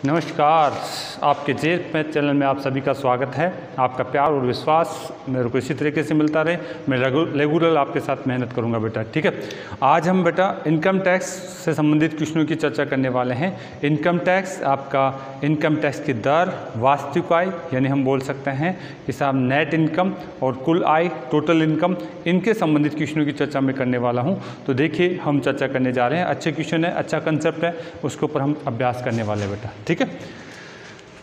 नमस्कार, आपके जेब में चैनल में आप सभी का स्वागत है। आपका प्यार और विश्वास मेरे को इसी तरीके से मिलता रहे। मैं रेगुलर आपके साथ मेहनत करूंगा बेटा, ठीक है। आज हम बेटा इनकम टैक्स से संबंधित क्वेश्चनों की चर्चा करने वाले हैं। इनकम टैक्स, आपका इनकम टैक्स की दर, वास्तविक आय यानी हम बोल सकते हैं कि साहब नेट इनकम, और कुल आय टोटल इनकम, इनके संबंधित क्वेश्चनों की चर्चा मैं करने वाला हूँ। तो देखिए हम चर्चा करने जा रहे हैं। अच्छे क्वेश्चन है, अच्छा कंसेप्ट है, उसके ऊपर हम अभ्यास करने वाले हैं बेटा, ठीक है।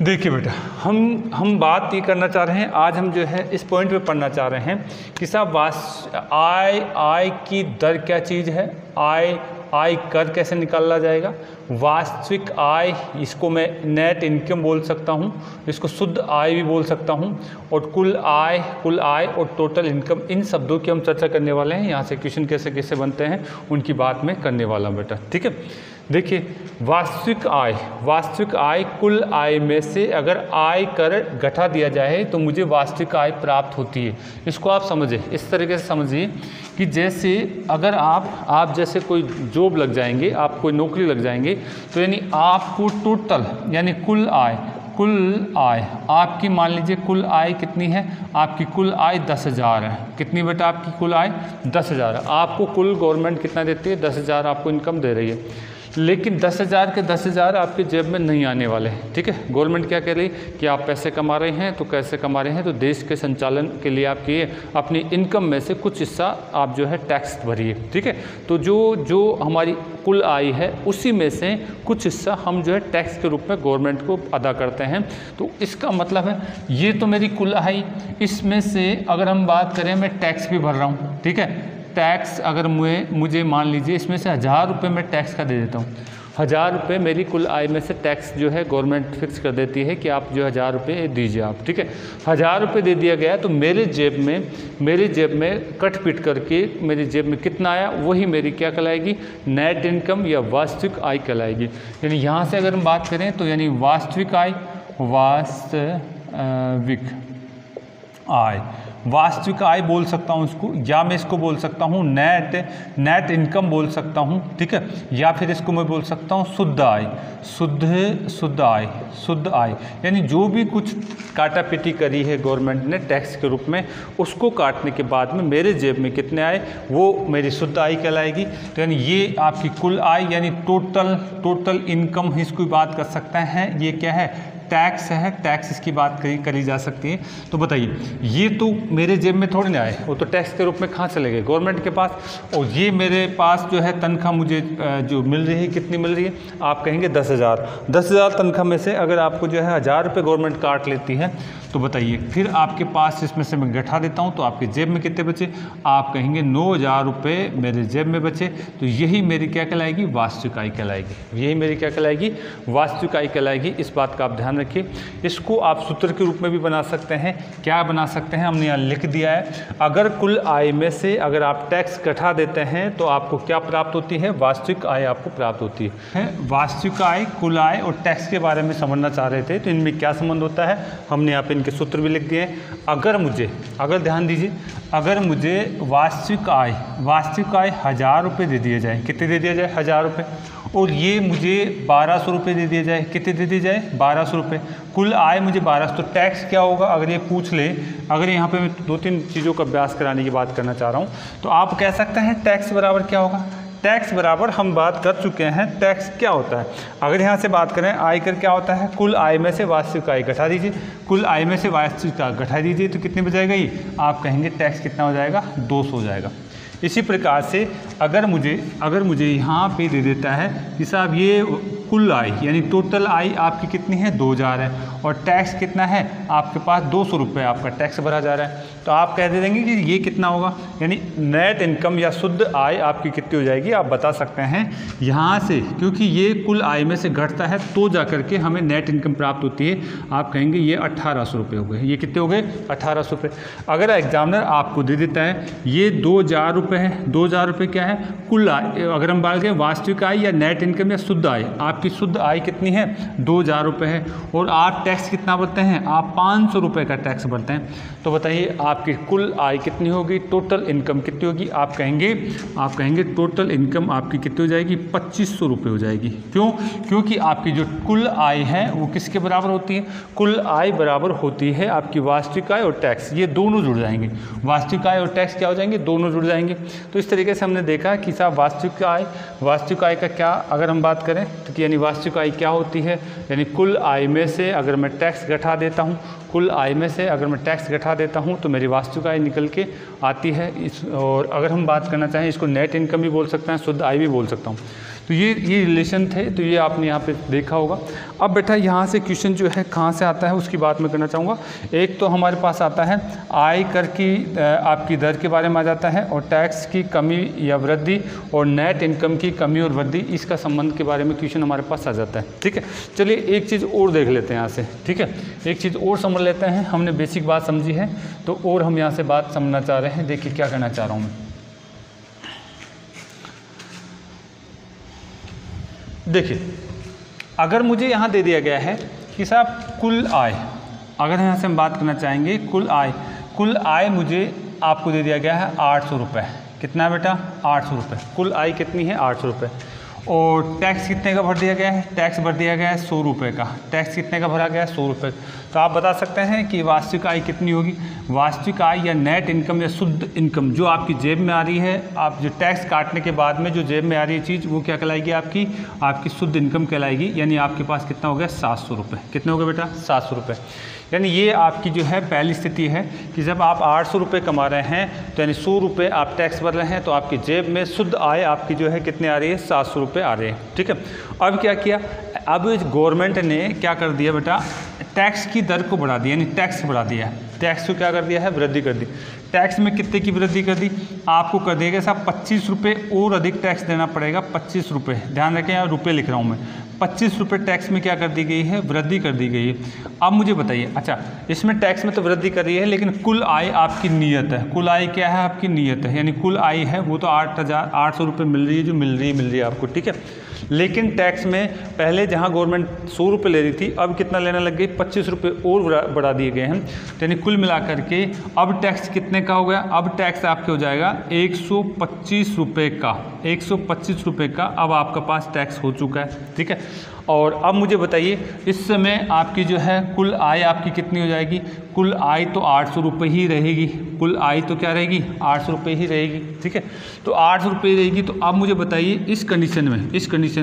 देखिए बेटा, हम बात ये करना चाह रहे हैं, आज हम जो है इस पॉइंट पे पढ़ना चाह रहे हैं कि साहब आय की दर क्या चीज़ है, आय कर कैसे निकाला जाएगा, वास्तविक आय, इसको मैं नेट इनकम बोल सकता हूँ, इसको शुद्ध आय भी बोल सकता हूँ, और कुल आय और टोटल इनकम, इन शब्दों की हम चर्चा करने वाले हैं। यहाँ से क्वेश्चन कैसे कैसे बनते हैं उनकी बात मैं करने वाला हूँ बेटा, ठीक है। देखिए, वास्तविक आय कुल आय में से अगर आय कर घटा दिया जाए तो मुझे वास्तविक आय प्राप्त होती है। इसको आप समझिए, इस तरीके से समझिए कि जैसे अगर आप जैसे कोई जॉब लग जाएंगे, आप कोई नौकरी लग जाएंगे, तो यानी आपको टोटल यानी कुल आय आपकी, मान लीजिए कुल आय कितनी है, आपकी कुल आय 10,000 है। कितनी बेटा आपकी कुल आय 10,000 है। आपको कुल गवर्नमेंट कितना देती है, 10,000 आपको इनकम दे रही है। लेकिन 10,000 के 10,000 आपके जेब में नहीं आने वाले हैं, ठीक है। गवर्नमेंट क्या कह रही है कि आप पैसे कमा रहे हैं, तो कैसे कमा रहे हैं, तो देश के संचालन के लिए आपकी अपनी इनकम में से कुछ हिस्सा आप जो है टैक्स भरिए, ठीक है। तो जो हमारी कुल आय है उसी में से कुछ हिस्सा हम जो है टैक्स के रूप में गवर्नमेंट को अदा करते हैं। तो इसका मतलब है ये तो मेरी कुल आय, इसमें से अगर हम बात करें मैं टैक्स भी भर रहा हूँ, ठीक है। टैक्स अगर मुझे मान लीजिए इसमें से 1,000 रुपये मैं टैक्स का दे देता हूँ, 1,000 रुपये मेरी कुल आय में से टैक्स जो है गवर्नमेंट फिक्स कर देती है कि आप जो 1,000 रुपये दीजिए आप, ठीक है। 1,000 रुपये दे दिया गया तो मेरे जेब में कट पिट करके मेरी जेब में कितना आया, वही मेरी क्या कहलाएगी, नेट इनकम या वास्तविक आय कहलाएगी। यानी यहाँ से अगर हम बात करें तो यानी वास्तविक आय बोल सकता हूँ इसको, या मैं इसको बोल सकता हूँ नेट इनकम बोल सकता हूँ, ठीक है। या फिर इसको मैं बोल सकता हूँ शुद्ध आय यानी जो भी कुछ काटा पिटी करी है गवर्नमेंट ने टैक्स के रूप में, उसको काटने के बाद में मेरे जेब में कितने आए, वो मेरी शुद्ध आय कहलाएगी। तो यानी ये आपकी कुल आय यानी टोटल इनकम इसकी बात कर सकते हैं। ये क्या है, टैक्स है, टैक्स इसकी बात करी जा सकती है। तो बताइए, ये तो मेरे जेब में थोड़ी ना आए, वो तो टैक्स के रूप में कहाँ चले गए, गवर्नमेंट के पास। और ये मेरे पास जो है तनख्वाह मुझे जो मिल रही है, कितनी मिल रही है, आप कहेंगे 10,000 तनख्वाह में से अगर आपको जो है 1,000 रुपये गवर्नमेंट काट लेती है, तो बताइए फिर आपके पास इसमें से मैं घटा देता हूँ तो आपके जेब में कितने बचे, आप कहेंगे 9,000 रुपये मेरे जेब में बचे। तो यही मेरी क्या कहलाएगी, वास्तविक आय कहलाएगी। यही मेरी क्या कहलाएगी, वास्तविक आय कहलाएगी। इस बात का आप ध्यान रखिए। इसको आप सूत्र के रूप में भी बना सकते हैं। क्या बना सकते हैं, हमने यहाँ लिख दिया है, अगर कुल आय में से अगर आप टैक्स घटा देते हैं तो आपको क्या प्राप्त होती है, वास्तविक आय आपको प्राप्त होती है। वास्तविक आय, कुल आय और टैक्स के बारे में समझना चाह रहे थे, तो इनमें क्या संबंध होता है, हमने यहाँ पे इनके सूत्र भी लिख दिए। अगर ध्यान दीजिए, अगर मुझे वास्तविक आय 1,000 रुपये दे दिया जाए, कितने दे दिया जाए, 1,000 रुपये, और ये मुझे 1,200 रुपये दे दिया जाए, कितने दे दिए जाए, 1,200 रुपये, कुल आय मुझे 1,200। तो टैक्स क्या होगा, अगर ये पूछ ले, अगर यहाँ पे मैं 2-3 चीज़ों का अभ्यास कराने की बात करना चाह रहा हूँ, तो आप कह सकते हैं टैक्स बराबर क्या होगा। टैक्स बराबर हम बात कर चुके हैं, टैक्स क्या होता है। अगर यहाँ से बात करें आयकर क्या होता है, कुल आय में से वास्तविक आय घटा दीजिए, कुल आय में से वास्तविक आय घटा दीजिए, तो कितने बचाएगा ये, आप कहेंगे टैक्स कितना हो जाएगा, 200 हो जाएगा। इसी प्रकार से अगर मुझे यहाँ पे दे देता है कि साहब ये कुल आय यानी टोटल आय आपकी कितनी है, 2,000 है, और टैक्स कितना है आपके पास, 200 रुपये आपका टैक्स भरा जा रहा है, तो आप कह देंगे कि ये कितना होगा, यानी नेट इनकम या शुद्ध आय आपकी कितनी हो जाएगी, आप बता सकते हैं यहाँ से, क्योंकि ये कुल आय में से घटता है तो जा करके हमें नेट इनकम प्राप्त होती है। आप कहेंगे ये 1,800 रुपये हो गए। ये कितने हो गए, 1,800 रुपये। अगर एग्जामिनर आपको दे देता है ये 2,000 रुपये है, 2,000 रुपये क्या है, कुल आय, अगर हम बात करें वास्तविक आय या नेट इनकम या शुद्ध आय, आप आपकी शुद्ध आय कितनी है, 2000 रुपये है, और आप टैक्स कितना भरते हैं, आप 500 रुपये का टैक्स भरते हैं। तो बताइए आपकी कुल आय कितनी होगी, टोटल इनकम कितनी होगी। आप कहेंगे टोटल इनकम आपकी कितनी हो जाएगी, 2500 रुपये हो जाएगी। क्यों? क्योंकि आपकी जो कुल आय है वो किसके बराबर होती है, कुल आय बराबर होती है आपकी वास्तविक आय और टैक्स, ये दोनों जुड़ जाएंगे। वास्तविक आय और टैक्स क्या हो जाएंगे, दोनों जुड़ जाएंगे। तो इस तरीके से हमने देखा कि साहब वास्तविक आय का क्या अगर हम बात करें तो यानी वास्तविक आय क्या होती है, यानी कुल आय में से अगर मैं टैक्स घटा देता हूँ, कुल आय में से अगर मैं टैक्स घटा देता हूँ तो मेरी वास्तविक आय निकल के आती है। और अगर हम बात करना चाहें इसको नेट इनकम भी बोल सकते हैं, शुद्ध आय भी बोल सकता हूँ। तो ये रिलेशन थे, तो ये आपने यहाँ पे देखा होगा। अब बेटा यहाँ से क्वेश्चन जो है कहाँ से आता है उसकी बात मैं करना चाहूँगा। एक तो हमारे पास आता है आय कर की आपकी दर के बारे में आ जाता है, और टैक्स की कमी या वृद्धि, और नेट इनकम की कमी और वृद्धि, इसका संबंध के बारे में क्वेश्चन हमारे पास आ जाता है। ठीक है, चलिए एक चीज़ और देख लेते हैं यहाँ से। ठीक है, एक चीज़ और समझ लेते हैं। हमने बेसिक बात समझी है तो और हम यहाँ से बात समझना चाह रहे हैं। देखिए क्या कहना चाह रहा हूँ मैं। देखिए अगर मुझे यहाँ दे दिया गया है कि साहब कुल आय, अगर यहाँ से हम बात करना चाहेंगे कुल आय मुझे आपको दे दिया गया है 800 रुपये। कितना है बेटा, 800 रुपये। कुल आय कितनी है, 800 रुपये। और टैक्स कितने का भर दिया गया है, टैक्स भर दिया गया है 100 रुपये का। टैक्स कितने का भरा गया है, 100 रुपये। तो आप बता सकते हैं कि वास्तविक आय कितनी होगी। वास्तविक आय या नेट इनकम या शुद्ध इनकम जो आपकी जेब में आ रही है, आप जो टैक्स काटने के बाद में जो जेब में आ रही है चीज़, वो क्या कहलाएगी, आपकी शुद्ध इनकम कहलाएगी। यानी आपके पास कितना हो गया, 700 रुपये। कितने हो गए बेटा, 700 रुपये। यानी ये आपकी जो है पहली स्थिति है कि जब आप 800 रुपये कमा रहे हैं तो यानी 100 रुपये आप टैक्स भर रहे हैं, तो आपकी जेब में शुद्ध आय आपकी जो है कितने आ रही है, 700 रुपये आ रहे हैं। ठीक है, अब क्या किया, अब गवर्नमेंट ने क्या कर दिया बेटा, टैक्स की दर को बढ़ा दिया, यानी टैक्स बढ़ा दिया है। टैक्स को क्या कर दिया है, वृद्धि कर दी। टैक्स में कितने की वृद्धि कर दी, आपको कर देगा साहब 25 रुपये और अधिक टैक्स देना पड़ेगा। 25 रुपये, ध्यान रखें यहाँ रुपये लिख रहा हूँ मैं। 25 रुपये टैक्स में क्या कर दी गई है, वृद्धि कर दी गई है। अब मुझे बताइए, अच्छा इसमें टैक्स में तो वृद्धि कर रही है, लेकिन कुल आय आपकी नियत है। कुल आय क्या है, आपकी नियत है, यानी कुल आय है वो तो 8,800 रुपये मिल रही है, जो मिल रही है आपको। ठीक है, लेकिन टैक्स में पहले जहां गवर्नमेंट 100 रुपये ले रही थी, अब कितना लेने लग गई, 25 रुपये और बढ़ा दिए गए हैं। तो यानी कुल मिलाकर के अब टैक्स कितने का हो गया, अब टैक्स आपके हो जाएगा 125 रुपये का। 125 रुपये का अब आपका पास टैक्स हो चुका है। ठीक है, और अब मुझे बताइए इस समय आपकी जो है कुल आय आपकी कितनी हो जाएगी, कुल आय तो 800 रुपये ही रहेगी। कुल आय तो क्या रहेगी, 800 रुपये ही रहेगी। ठीक है, तो 800 रुपये रहेगी। तो अब मुझे बताइए इस कंडीशन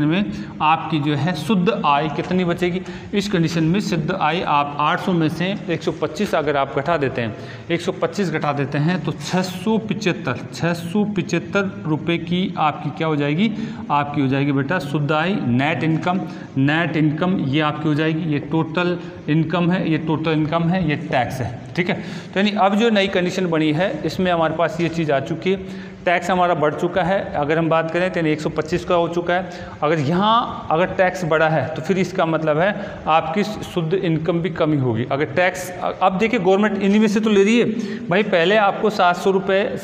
में आपकी जो है शुद्ध आय कितनी बचेगी। इस कंडीशन में शुद्ध आय आप 800 में से 125 अगर आप घटा देते हैं, 125 घटा देते हैं तो 675 रुपये की आपकी क्या हो जाएगी, आपकी हो जाएगी बेटा शुद्ध आय। नेट इनकम ये आपकी हो जाएगी, ये टोटल इनकम है, ये टैक्स है। ठीक है, तो यानी अब जो नई कंडीशन बनी है इसमें हमारे पास ये चीज़ आ चुकी है, टैक्स हमारा बढ़ चुका है। अगर हम बात करें तो 125 का हो चुका है। अगर टैक्स बढ़ा है तो फिर इसका मतलब है आपकी शुद्ध इनकम भी कमी होगी। अगर टैक्स, अब देखिए गवर्नमेंट इन्हीं में से तो ले रही है भाई। पहले आपको 700 रुपये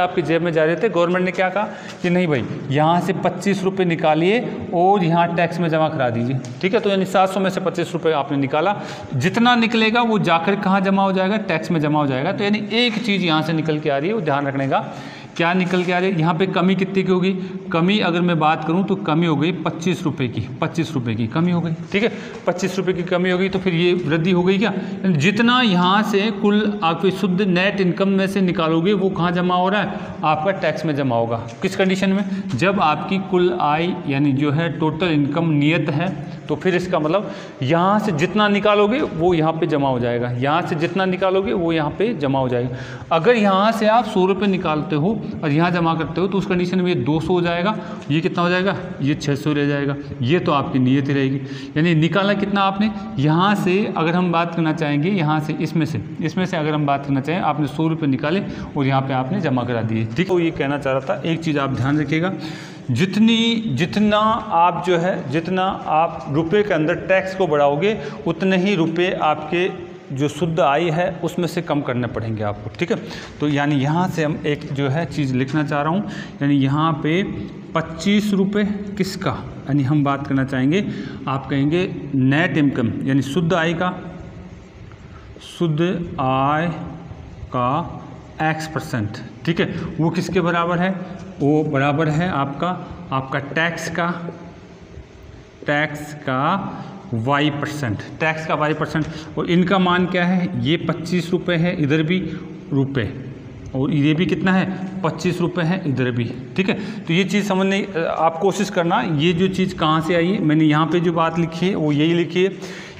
आपकी जेब में जा रहे थे, गवर्नमेंट ने क्या कहा कि नहीं भाई यहाँ से 25 रुपये निकालिए और यहाँ टैक्स में जमा करा दीजिए। ठीक है, तो यानी 700 में से 25 रुपये आपने निकाला, जितना निकलेगा वो जाकर कहाँ जमा हो जाएगा, टैक्स में जमा हो जाएगा। तो यानी एक चीज़ यहाँ से निकल के आ रही है, वो ध्यान रखने का, क्या निकल के आ रही है यहाँ पे कमी कितनी की होगी, कमी अगर मैं बात करूँ तो कमी हो गई 25 रुपये की। 25 रुपये की कमी हो गई। ठीक है, 25 रुपये की कमी हो गई तो फिर ये वृद्धि हो गई क्या, जितना यहाँ से कुल आपकी शुद्ध नेट इनकम में से निकालोगे वो कहाँ जमा हो रहा है, आपका टैक्स में जमा होगा। किस कंडीशन में, जब आपकी कुल आय यानी जो है टोटल इनकम नियत है, तो फिर इसका मतलब यहाँ से जितना निकालोगे वो यहाँ पे जमा हो जाएगा, यहाँ से जितना निकालोगे वो यहाँ पे जमा हो जाएगा। अगर यहाँ से आप 100 रुपये निकालते हो और यहाँ जमा करते हो तो उस कंडीशन में ये 200 हो जाएगा, ये कितना हो जाएगा, ये 600 रह जाएगा। ये तो आपकी नियत ही रहेगी। यानी निकालना कितना आपने, यहाँ से अगर हम बात करना चाहेंगे, यहाँ से इसमें से अगर हम बात करना चाहें, आपने 100 रुपये निकाले और यहाँ पे आपने जमा करा दिए। ठीक है, तो ये कहना चाह रहा था, एक चीज़ आप ध्यान रखिएगा, जितना आप रुपए के अंदर टैक्स को बढ़ाओगे उतने ही रुपए आपके जो शुद्ध आय है उसमें से कम करने पड़ेंगे आपको, ठीक है। तो यानी यहाँ से हम एक जो है चीज़ लिखना चाह रहा हूँ, यानी यहाँ पे 25 रुपये किसका, यानी हम बात करना चाहेंगे, आप कहेंगे नेट इनकम यानी शुद्ध आय का X%, ठीक है। वो किसके बराबर है, वो बराबर है आपका टैक्स का Y%, टैक्स का Y%। और इनका मान क्या है, ये 25 रुपये है, इधर भी रुपये, और ये भी कितना है 25 रुपये है इधर भी, ठीक है। तो ये चीज़ समझने आप कोशिश करना, ये जो चीज़ कहाँ से आई, मैंने यहाँ पे जो बात लिखी है वो यही लिखी है।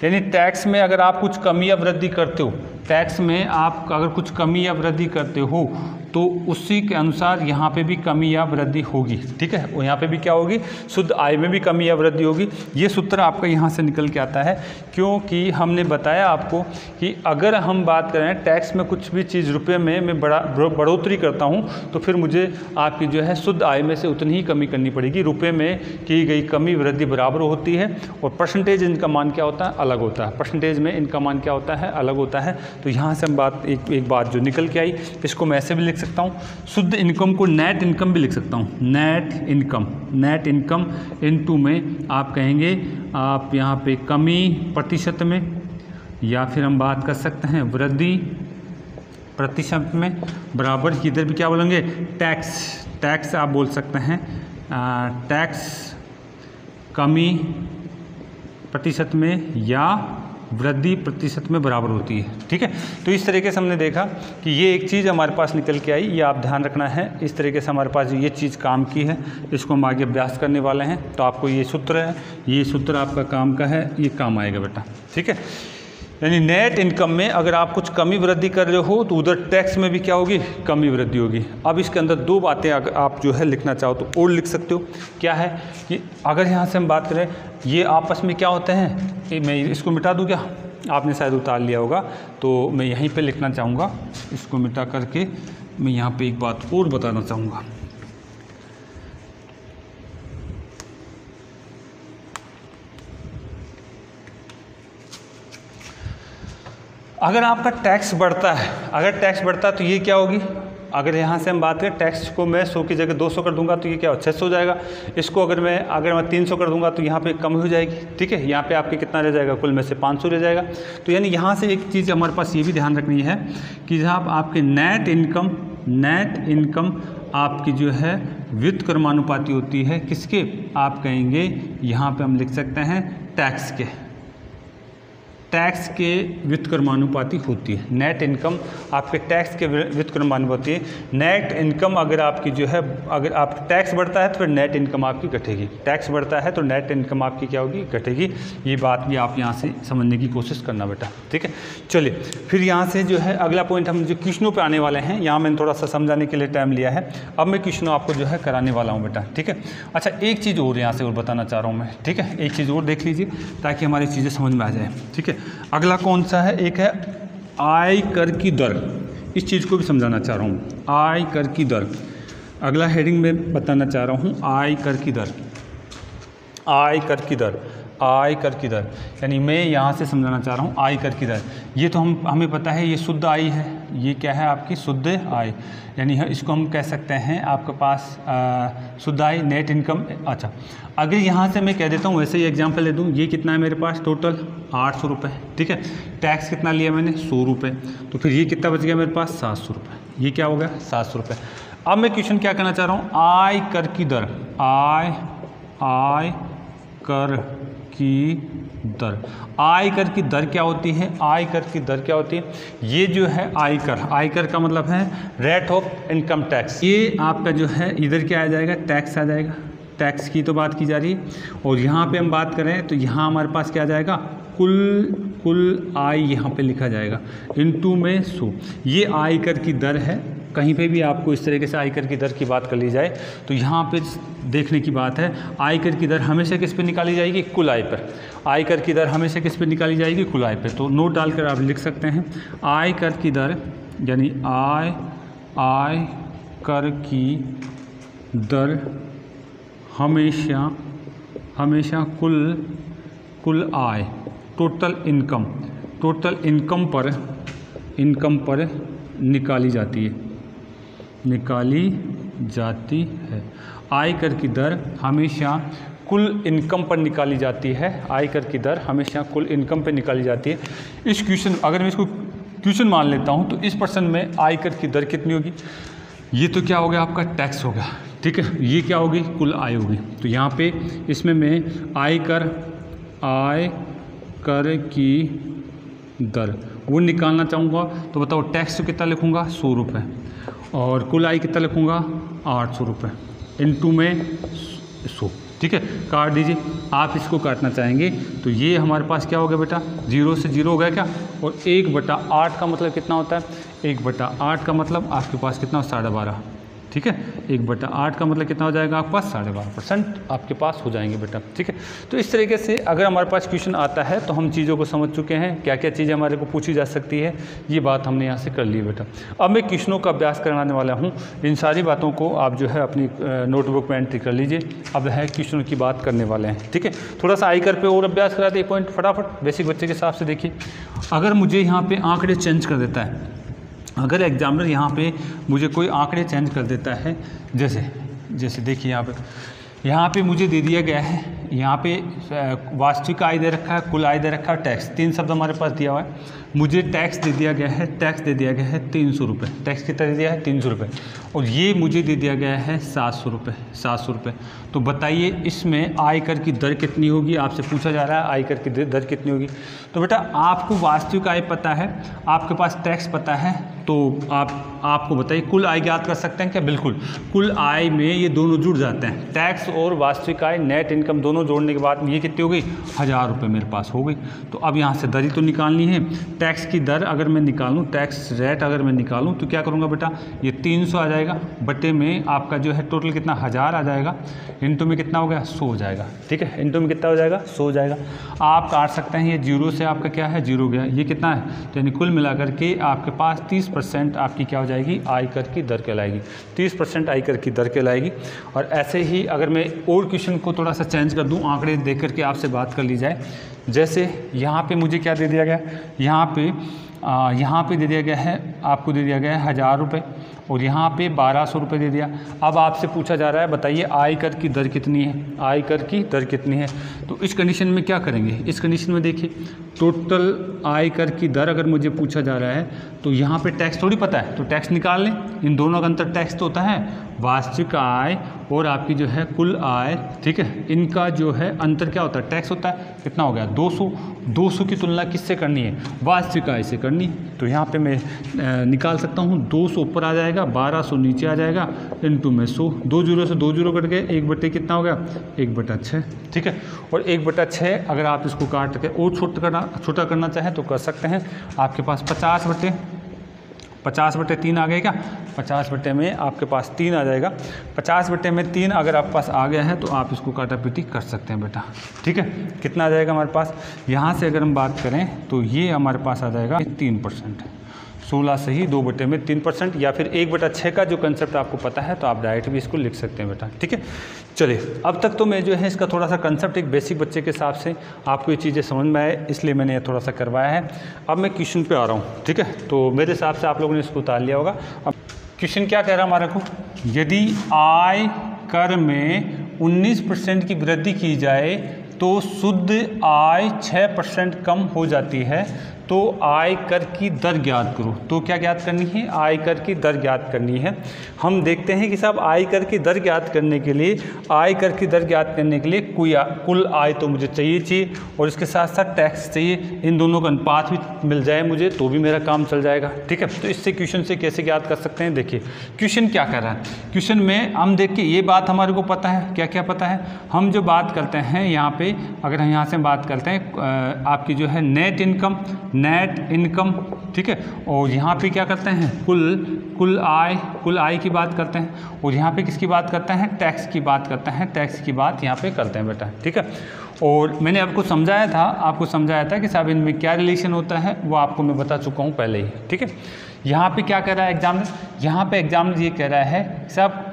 यानी टैक्स में अगर आप कुछ कमी या वृद्धि करते हो, टैक्स में आप अगर कुछ कमी या वृद्धि करते हो तो उसी के अनुसार यहाँ पे भी कमी या वृद्धि होगी, ठीक है। और यहाँ पे भी क्या होगी, शुद्ध आय में भी कमी या वृद्धि होगी। ये सूत्र आपका यहाँ से निकल के आता है, क्योंकि हमने बताया आपको कि अगर हम बात करें टैक्स में कुछ भी चीज़ रुपये में मैं बढ़ोतरी करता हूँ तो फिर मुझे आपकी जो है शुद्ध आय में से उतनी ही कमी करनी पड़ेगी। रुपये में की गई कमी वृद्धि बराबर होती है, और परसेंटेज इनका मान क्या होता है, अलग होता है। परसेंटेज में इनका मान क्या होता है, अलग होता है। तो यहाँ से हम एक बात जो निकल के आई, इसको मैं ऐसे भी लिख सकता हूँ, शुद्ध इनकम को नेट इनकम भी लिख सकता हूँ, नेट इनकम इनटू में आप कहेंगे आप यहाँ पे कमी प्रतिशत में, या फिर हम बात कर सकते हैं वृद्धि प्रतिशत में, बराबर इधर भी क्या बोलेंगे, टैक्स आप बोल सकते हैं, टैक्स कमी प्रतिशत में या वृद्धि प्रतिशत में बराबर होती है, ठीक है। तो इस तरीके से हमने देखा कि ये एक चीज़ हमारे पास निकल के आई, ये आप ध्यान रखना है। इस तरीके से हमारे पास ये चीज़ काम की है, इसको हम आगे अभ्यास करने वाले हैं। तो आपको ये सूत्र है, ये सूत्र आपका काम का है, ये काम आएगा बेटा, ठीक है। यानी नेट इनकम में अगर आप कुछ कमी वृद्धि कर रहे हो तो उधर टैक्स में भी क्या होगी, कमी वृद्धि होगी। अब इसके अंदर दो बातें अगर आप जो है लिखना चाहो तो और लिख सकते हो। क्या है कि अगर यहाँ से हम बात करें, ये आपस में क्या होते हैं, मैं इसको मिटा दूँ क्या, आपने शायद उतार लिया होगा, तो मैं यहीं पे लिखना चाहूँगा, इसको मिटा करके मैं यहाँ पे एक बात और बताना चाहूँगा। अगर आपका टैक्स बढ़ता है, तो ये क्या होगी, अगर यहाँ से हम बात करें टैक्स को मैं 100 की जगह 200 कर दूंगा तो ये क्या हो 600 हो जाएगा। इसको अगर मैं 300 कर दूंगा तो यहाँ पे कम हो जाएगी, ठीक है। यहाँ पे आपके कितना रह जाएगा, कुल में से 500 रह जाएगा। तो यानी यहाँ से एक चीज़ हमारे पास ये भी ध्यान रखनी है कि जहाँ आपके नेट इनकम आपकी जो है वित्त कर्मानुपाती होती है, किसके, आप कहेंगे यहाँ पर हम लिख सकते हैं टैक्स के वित्त कर्मानुपाती होती है। नेट इनकम आपके टैक्स के वित्त कर्मानुपाती है। नेट इनकम अगर आपकी जो है, अगर आप टैक्स बढ़ता है तो फिर नेट इनकम आपकी घटेगी, टैक्स बढ़ता है तो नेट इनकम आपकी क्या होगी, घटेगी। ये बात भी आप यहाँ से समझने की कोशिश करना बेटा, ठीक है। चलिए फिर यहाँ से जो है अगला पॉइंट हम जो क्वेश्चनों पर आने वाले हैं, यहाँ मैंने थोड़ा सा समझाने के लिए टाइम लिया है, अब मैं क्वेश्चनों आपको जो है कराने वाला हूँ बेटा, ठीक है। अच्छा एक चीज़ और यहाँ से और बताना चाह रहा हूँ मैं, ठीक है, एक चीज़ और देख लीजिए ताकि हमारी चीज़ें समझ में आ जाए, ठीक है। अगला कौन सा है, एक है आय कर की दर, इस चीज़ को भी समझाना चाह रहा हूँ, आय कर की दर। अगला हेडिंग में बताना चाह रहा हूँ आय कर की दर, यानी मैं यहाँ से समझाना चाह रहा हूँ आय कर की दर। ये तो हमें पता है ये शुद्ध आय है, ये क्या है आपकी शुद्ध आय, यानी इसको हम कह सकते हैं आपके पास शुद्ध आय नेट इनकम। अच्छा अगर यहाँ से मैं कह देता हूँ, वैसे ही एग्जांपल ले दूँ, ये कितना है मेरे पास टोटल 800 रुपये, ठीक है। टैक्स कितना लिया मैंने 100 रुपये, तो फिर ये कितना बच गया मेरे पास 700 रुपये, ये क्या हो गया 700 रुपये। अब मैं क्वेश्चन क्या करना चाह रहा हूँ, आय कर की दर, आय कर की दर क्या होती है, आय कर की दर क्या होती है, ये जो है आयकर का मतलब है रेट ऑफ इनकम टैक्स। ये आपका जो है इधर क्या आ जाएगा, टैक्स आ जाएगा, टैक्स की तो बात की जा रही है। और यहाँ पे हम बात करें तो यहाँ हमारे पास क्या आ जाएगा, कुल आय यहाँ पे लिखा जाएगा इनटू में 100। ये आयकर की दर है, कहीं पे भी आपको इस तरीके से आयकर की दर की बात कर ली जाए तो यहाँ पे देखने की बात है, आयकर की दर हमेशा किस पे निकाली जाएगी, कुल आय पर। आयकर की दर हमेशा किस पे निकाली जाएगी, कुल आय पे। तो नोट डालकर आप लिख सकते हैं आयकर की दर, यानी आयकर की दर हमेशा कुल आय, टोटल टोटल इनकम पर निकाली जाती है। आयकर की दर हमेशा कुल इनकम पर निकाली जाती है। आयकर की दर हमेशा कुल इनकम पर निकाली जाती है। इस क्वेश्चन, अगर मैं इसको क्वेश्चन मान लेता हूँ, तो इस प्रश्न में आयकर की दर कितनी होगी? ये तो क्या हो गया आपका टैक्स होगा, ठीक है। ये क्या होगी? कुल आय होगी। तो यहाँ पे इसमें मैं आयकर की दर वो निकालना चाहूँगा, तो बताओ टैक्स तो कितना लिखूँगा? 100 रुपये, और कुल आय कितना लिखूँगा? 800 रुपये, इनटू में 100, ठीक है। काट दीजिए। आप इसको काटना चाहेंगे तो ये हमारे पास क्या हो गया बेटा? 0 से 0 हो गया क्या? और 1/8 का मतलब कितना होता है? 1/8 का मतलब आपके पास कितना? 12.5, ठीक है। 1/8 का मतलब कितना हो जाएगा आपके पास? 12.5% आपके पास हो जाएंगे बेटा, ठीक है। तो इस तरीके से अगर हमारे पास क्वेश्चन आता है तो हम चीज़ों को समझ चुके हैं, क्या क्या चीज़ें हमारे को पूछी जा सकती है, ये बात हमने यहाँ से कर ली बेटा। अब मैं क्वेश्चनों का अभ्यास कराने वाला हूँ। इन सारी बातों को आप जो है अपनी नोटबुक में एंट्री कर लीजिए। अब है क्वेश्चनों की बात करने वाले हैं, ठीक है। थोड़ा सा आयकर पे और अभ्यास कराते हैं, पॉइंट फटाफट बेसिक बच्चे के हिसाब से देखिए। अगर मुझे यहाँ पे आंकड़े चेंज कर देता है, अगर एग्जामिनर यहाँ पे मुझे कोई आंकड़े चेंज कर देता है, जैसे देखिए यहाँ पे मुझे दे दिया गया है, यहाँ पे वास्तविक आय दे रखा है, कुल आय दे रखा है, टैक्स, 3 शब्द हमारे पास दिया हुआ है। मुझे टैक्स दे दिया गया है, 300 रुपये। टैक्स कितना दे दिया है? 300 रुपये। और ये मुझे दे दिया गया है 700 रुपये। तो बताइए इसमें आयकर की दर कितनी होगी? आपसे पूछा जा रहा है आयकर की दर कितनी होगी। तो बेटा आपको वास्तविक आय पता है, आपके पास टैक्स पता है, तो आपको बताइए कुल आय ज्ञात कर सकते हैं क्या? बिल्कुल। कुल आय में ये दोनों जुड़ जाते हैं, टैक्स और वास्तविक आय, नेट इनकम दोनों जोड़ने के बाद ये कितनी हो गई? 1000 रुपये मेरे पास हो गई। तो अब यहाँ से दर ही तो निकालनी है। टैक्स की दर अगर मैं निकालूँ, टैक्स रेट अगर मैं निकालूँ, तो क्या करूँगा बेटा? ये 300 आ जाएगा, बटे में आपका जो है टोटल कितना? 1000 आ जाएगा, इंटू में कितना हो गया? 100 हो जाएगा, ठीक है। इंटू में कितना हो जाएगा? 100 हो जाएगा। आप काट सकते हैं, ये 0 से आपका क्या है? 0 गया। ये कितना है? तो यानी कुल मिलाकर के आपके पास 30% आपकी क्या हो जाएगी? आयकर की दर कहलाएगी। 30% आयकर की दर कहलाएगी। और ऐसे ही अगर मैं और क्वेश्चन को थोड़ा सा चेंज कर दूँ, आंकड़े देख करके आपसे बात कर ली जाए। जैसे यहाँ पे मुझे क्या दे दिया गया? यहाँ पे दे दिया गया है, आपको दे दिया गया है 1000 रुपये, और यहाँ पे 1200 रुपये दे दिया। अब आपसे पूछा जा रहा है बताइए आयकर की दर कितनी है? आयकर की दर कितनी है? तो इस कंडीशन में क्या करेंगे? इस कंडीशन में देखिए, टोटल आयकर की दर अगर मुझे पूछा जा रहा है, तो यहाँ पे टैक्स थोड़ी पता है, तो टैक्स निकाल लें। इन दोनों का अंतर टैक्स तो होता है, वास्तविक आय और आपकी जो है कुल आय, ठीक है। इनका जो है अंतर क्या होता है? टैक्स होता है। कितना हो गया? 200 की तुलना किससे करनी है? वास्तविक आय से करनी है। तो यहाँ पे मैं निकाल सकता हूँ, 200 ऊपर आ जाएगा, 1200 नीचे आ जाएगा, इनटू में 100। 2 जीरो से 2 जीरो कट गए, 1/, कितना हो गया? 1/6, ठीक है। और 1/6 अगर आप इसको काट के और छोटा करना चाहें तो कर सकते हैं। आपके पास 50/3 आ गए क्या? 50 में आपके पास 3 आ जाएगा। 50/3 अगर आपके पास आ गया है तो आप इसको काटापीटी कर सकते हैं बेटा, ठीक है। कितना आ जाएगा हमारे पास? यहाँ से अगर हम बात करें तो ये हमारे पास आ जाएगा 3%। 16 से ही 2/3%, या फिर 1/6 का जो कंसेप्ट आपको पता है तो आप डायरेक्ट भी इसको लिख सकते हैं बेटा, ठीक है। चलिए, अब तक तो मैं जो है इसका थोड़ा सा कंसेप्ट एक बेसिक बच्चे के हिसाब से आपको ये चीज़ें समझ में आए, इसलिए मैंने थोड़ा सा करवाया है। अब मैं क्वेश्चन पे आ रहा हूँ, ठीक है। तो मेरे हिसाब से आप लोगों ने इसको उतार लिया होगा। अब क्वेश्चन क्या कह रहा है हमारे को? यदि आय कर में 19% की वृद्धि की जाए तो शुद्ध आय 6% कम हो जाती है, तो आय कर की दर ज्ञात करो। तो क्या ज्ञात करनी है? आय कर की दर ज्ञात करनी है। हम देखते हैं कि साहब आय कर की दर ज्ञात करने के लिए, कुल आय तो मुझे चाहिए और इसके साथ साथ टैक्स चाहिए। इन दोनों का अनुपात भी मिल जाए मुझे तो भी मेरा काम चल जाएगा, ठीक है। तो इससे क्वेश्चन से कैसे ज्ञात कर सकते हैं? देखिए क्वेश्चन क्या कह रहा है। क्वेश्चन में हम देखिए ये बात हमारे को पता है, क्या क्या पता है। हम जो बात करते हैं यहाँ पे, अगर हम यहाँ से बात करते हैं आपकी जो है नेट इनकम, ठीक है। और यहाँ पे क्या करते हैं? कुल आय की बात करते हैं, और यहाँ पे किसकी बात करते हैं? टैक्स की बात करते हैं। टैक्स की बात यहाँ पे करते हैं बेटा, ठीक है। और मैंने आपको समझाया था कि साहब इनमें क्या रिलेशन होता है, वो आपको मैं बता चुका हूँ पहले ही, ठीक है। यहाँ पे क्या कह रहा है एग्जामिनर? यहाँ पे एग्जामिनर ये कह रहा है साहब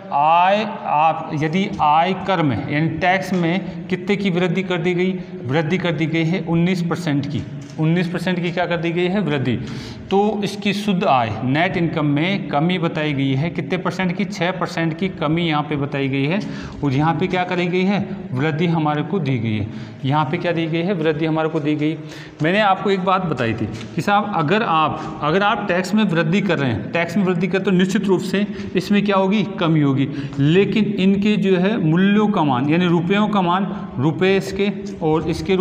यदि आय कर में यानी टैक्स में कितने की वृद्धि कर दी गई है? 19% की। 19% की क्या कर दी गई है, वृद्धि। तो इसकी शुद्ध आय नेट इनकम में कमी बताई गई है कितने परसेंट की, 6% की कमी यहाँ पे बताई गई है। और यहाँ पे क्या करी गई है, वृद्धि हमारे को दी गई है। यहाँ पे क्या दी गई है, वृद्धि हमारे को दी गई। मैंने आपको एक बात बताई थी कि साहब अगर आप टैक्स में वृद्धि कर रहे हैं, टैक्स में वृद्धि कर तो निश्चित रूप से इसमें क्या होगी, कमी होगी। लेकिन इनके जो है मूल्यों का मान यानी रुपयों का मान, रुपये इसके और इसके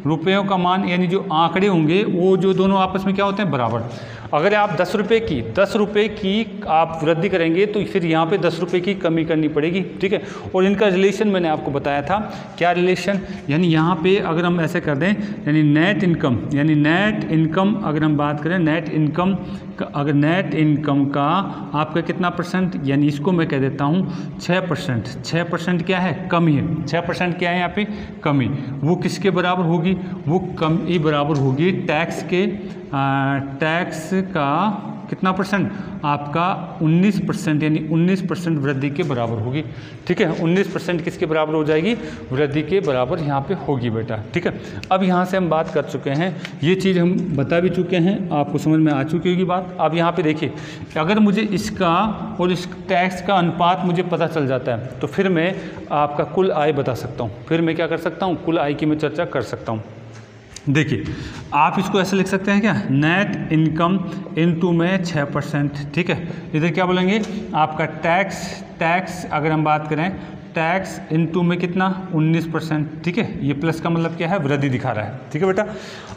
रुपयों का मान यानी जो आंकड़े होंगे वो जो दोनों आपस में क्या होते हैं, बराबर। अगर आप 10 रुपये की आप वृद्धि करेंगे तो फिर यहाँ पे 10 रुपये की कमी करनी पड़ेगी, ठीक है। और इनका रिलेशन मैंने आपको बताया था, क्या रिलेशन, यानी यहाँ पे अगर हम ऐसे कर दें यानी नेट इनकम अगर हम बात करें नेट इनकम का आपका कितना परसेंट, यानी इसको मैं कह देता हूँ 6%। 6% क्या है, कमी है। 6% क्या है यहाँ पे, कमी। वो किसके बराबर होगी, वो कमी बराबर होगी टैक्स के, टैक्स का कितना परसेंट, आपका 19%, यानी 19% वृद्धि के बराबर होगी, ठीक है। 19% किसके बराबर हो जाएगी, वृद्धि के बराबर यहाँ पे होगी बेटा, ठीक है। अब यहाँ से हम बात कर चुके हैं, ये चीज़ हम बता भी चुके हैं, आपको समझ में आ चुकी होगी बात। अब यहाँ पे देखिए, अगर मुझे इसका और इस टैक्स का अनुपात मुझे पता चल जाता है तो फिर मैं आपका कुल आय बता सकता हूँ, फिर मैं क्या कर सकता हूँ, कुल आय की मैं चर्चा कर सकता हूँ। देखिए आप इसको ऐसे लिख सकते हैं क्या, नेट इनकम इनटू में 6%, ठीक है। इधर क्या बोलेंगे, आपका टैक्स अगर हम बात करें टैक्स इनटू में कितना, 19%, ठीक है। ये प्लस का मतलब क्या है, वृद्धि दिखा रहा है, ठीक है बेटा।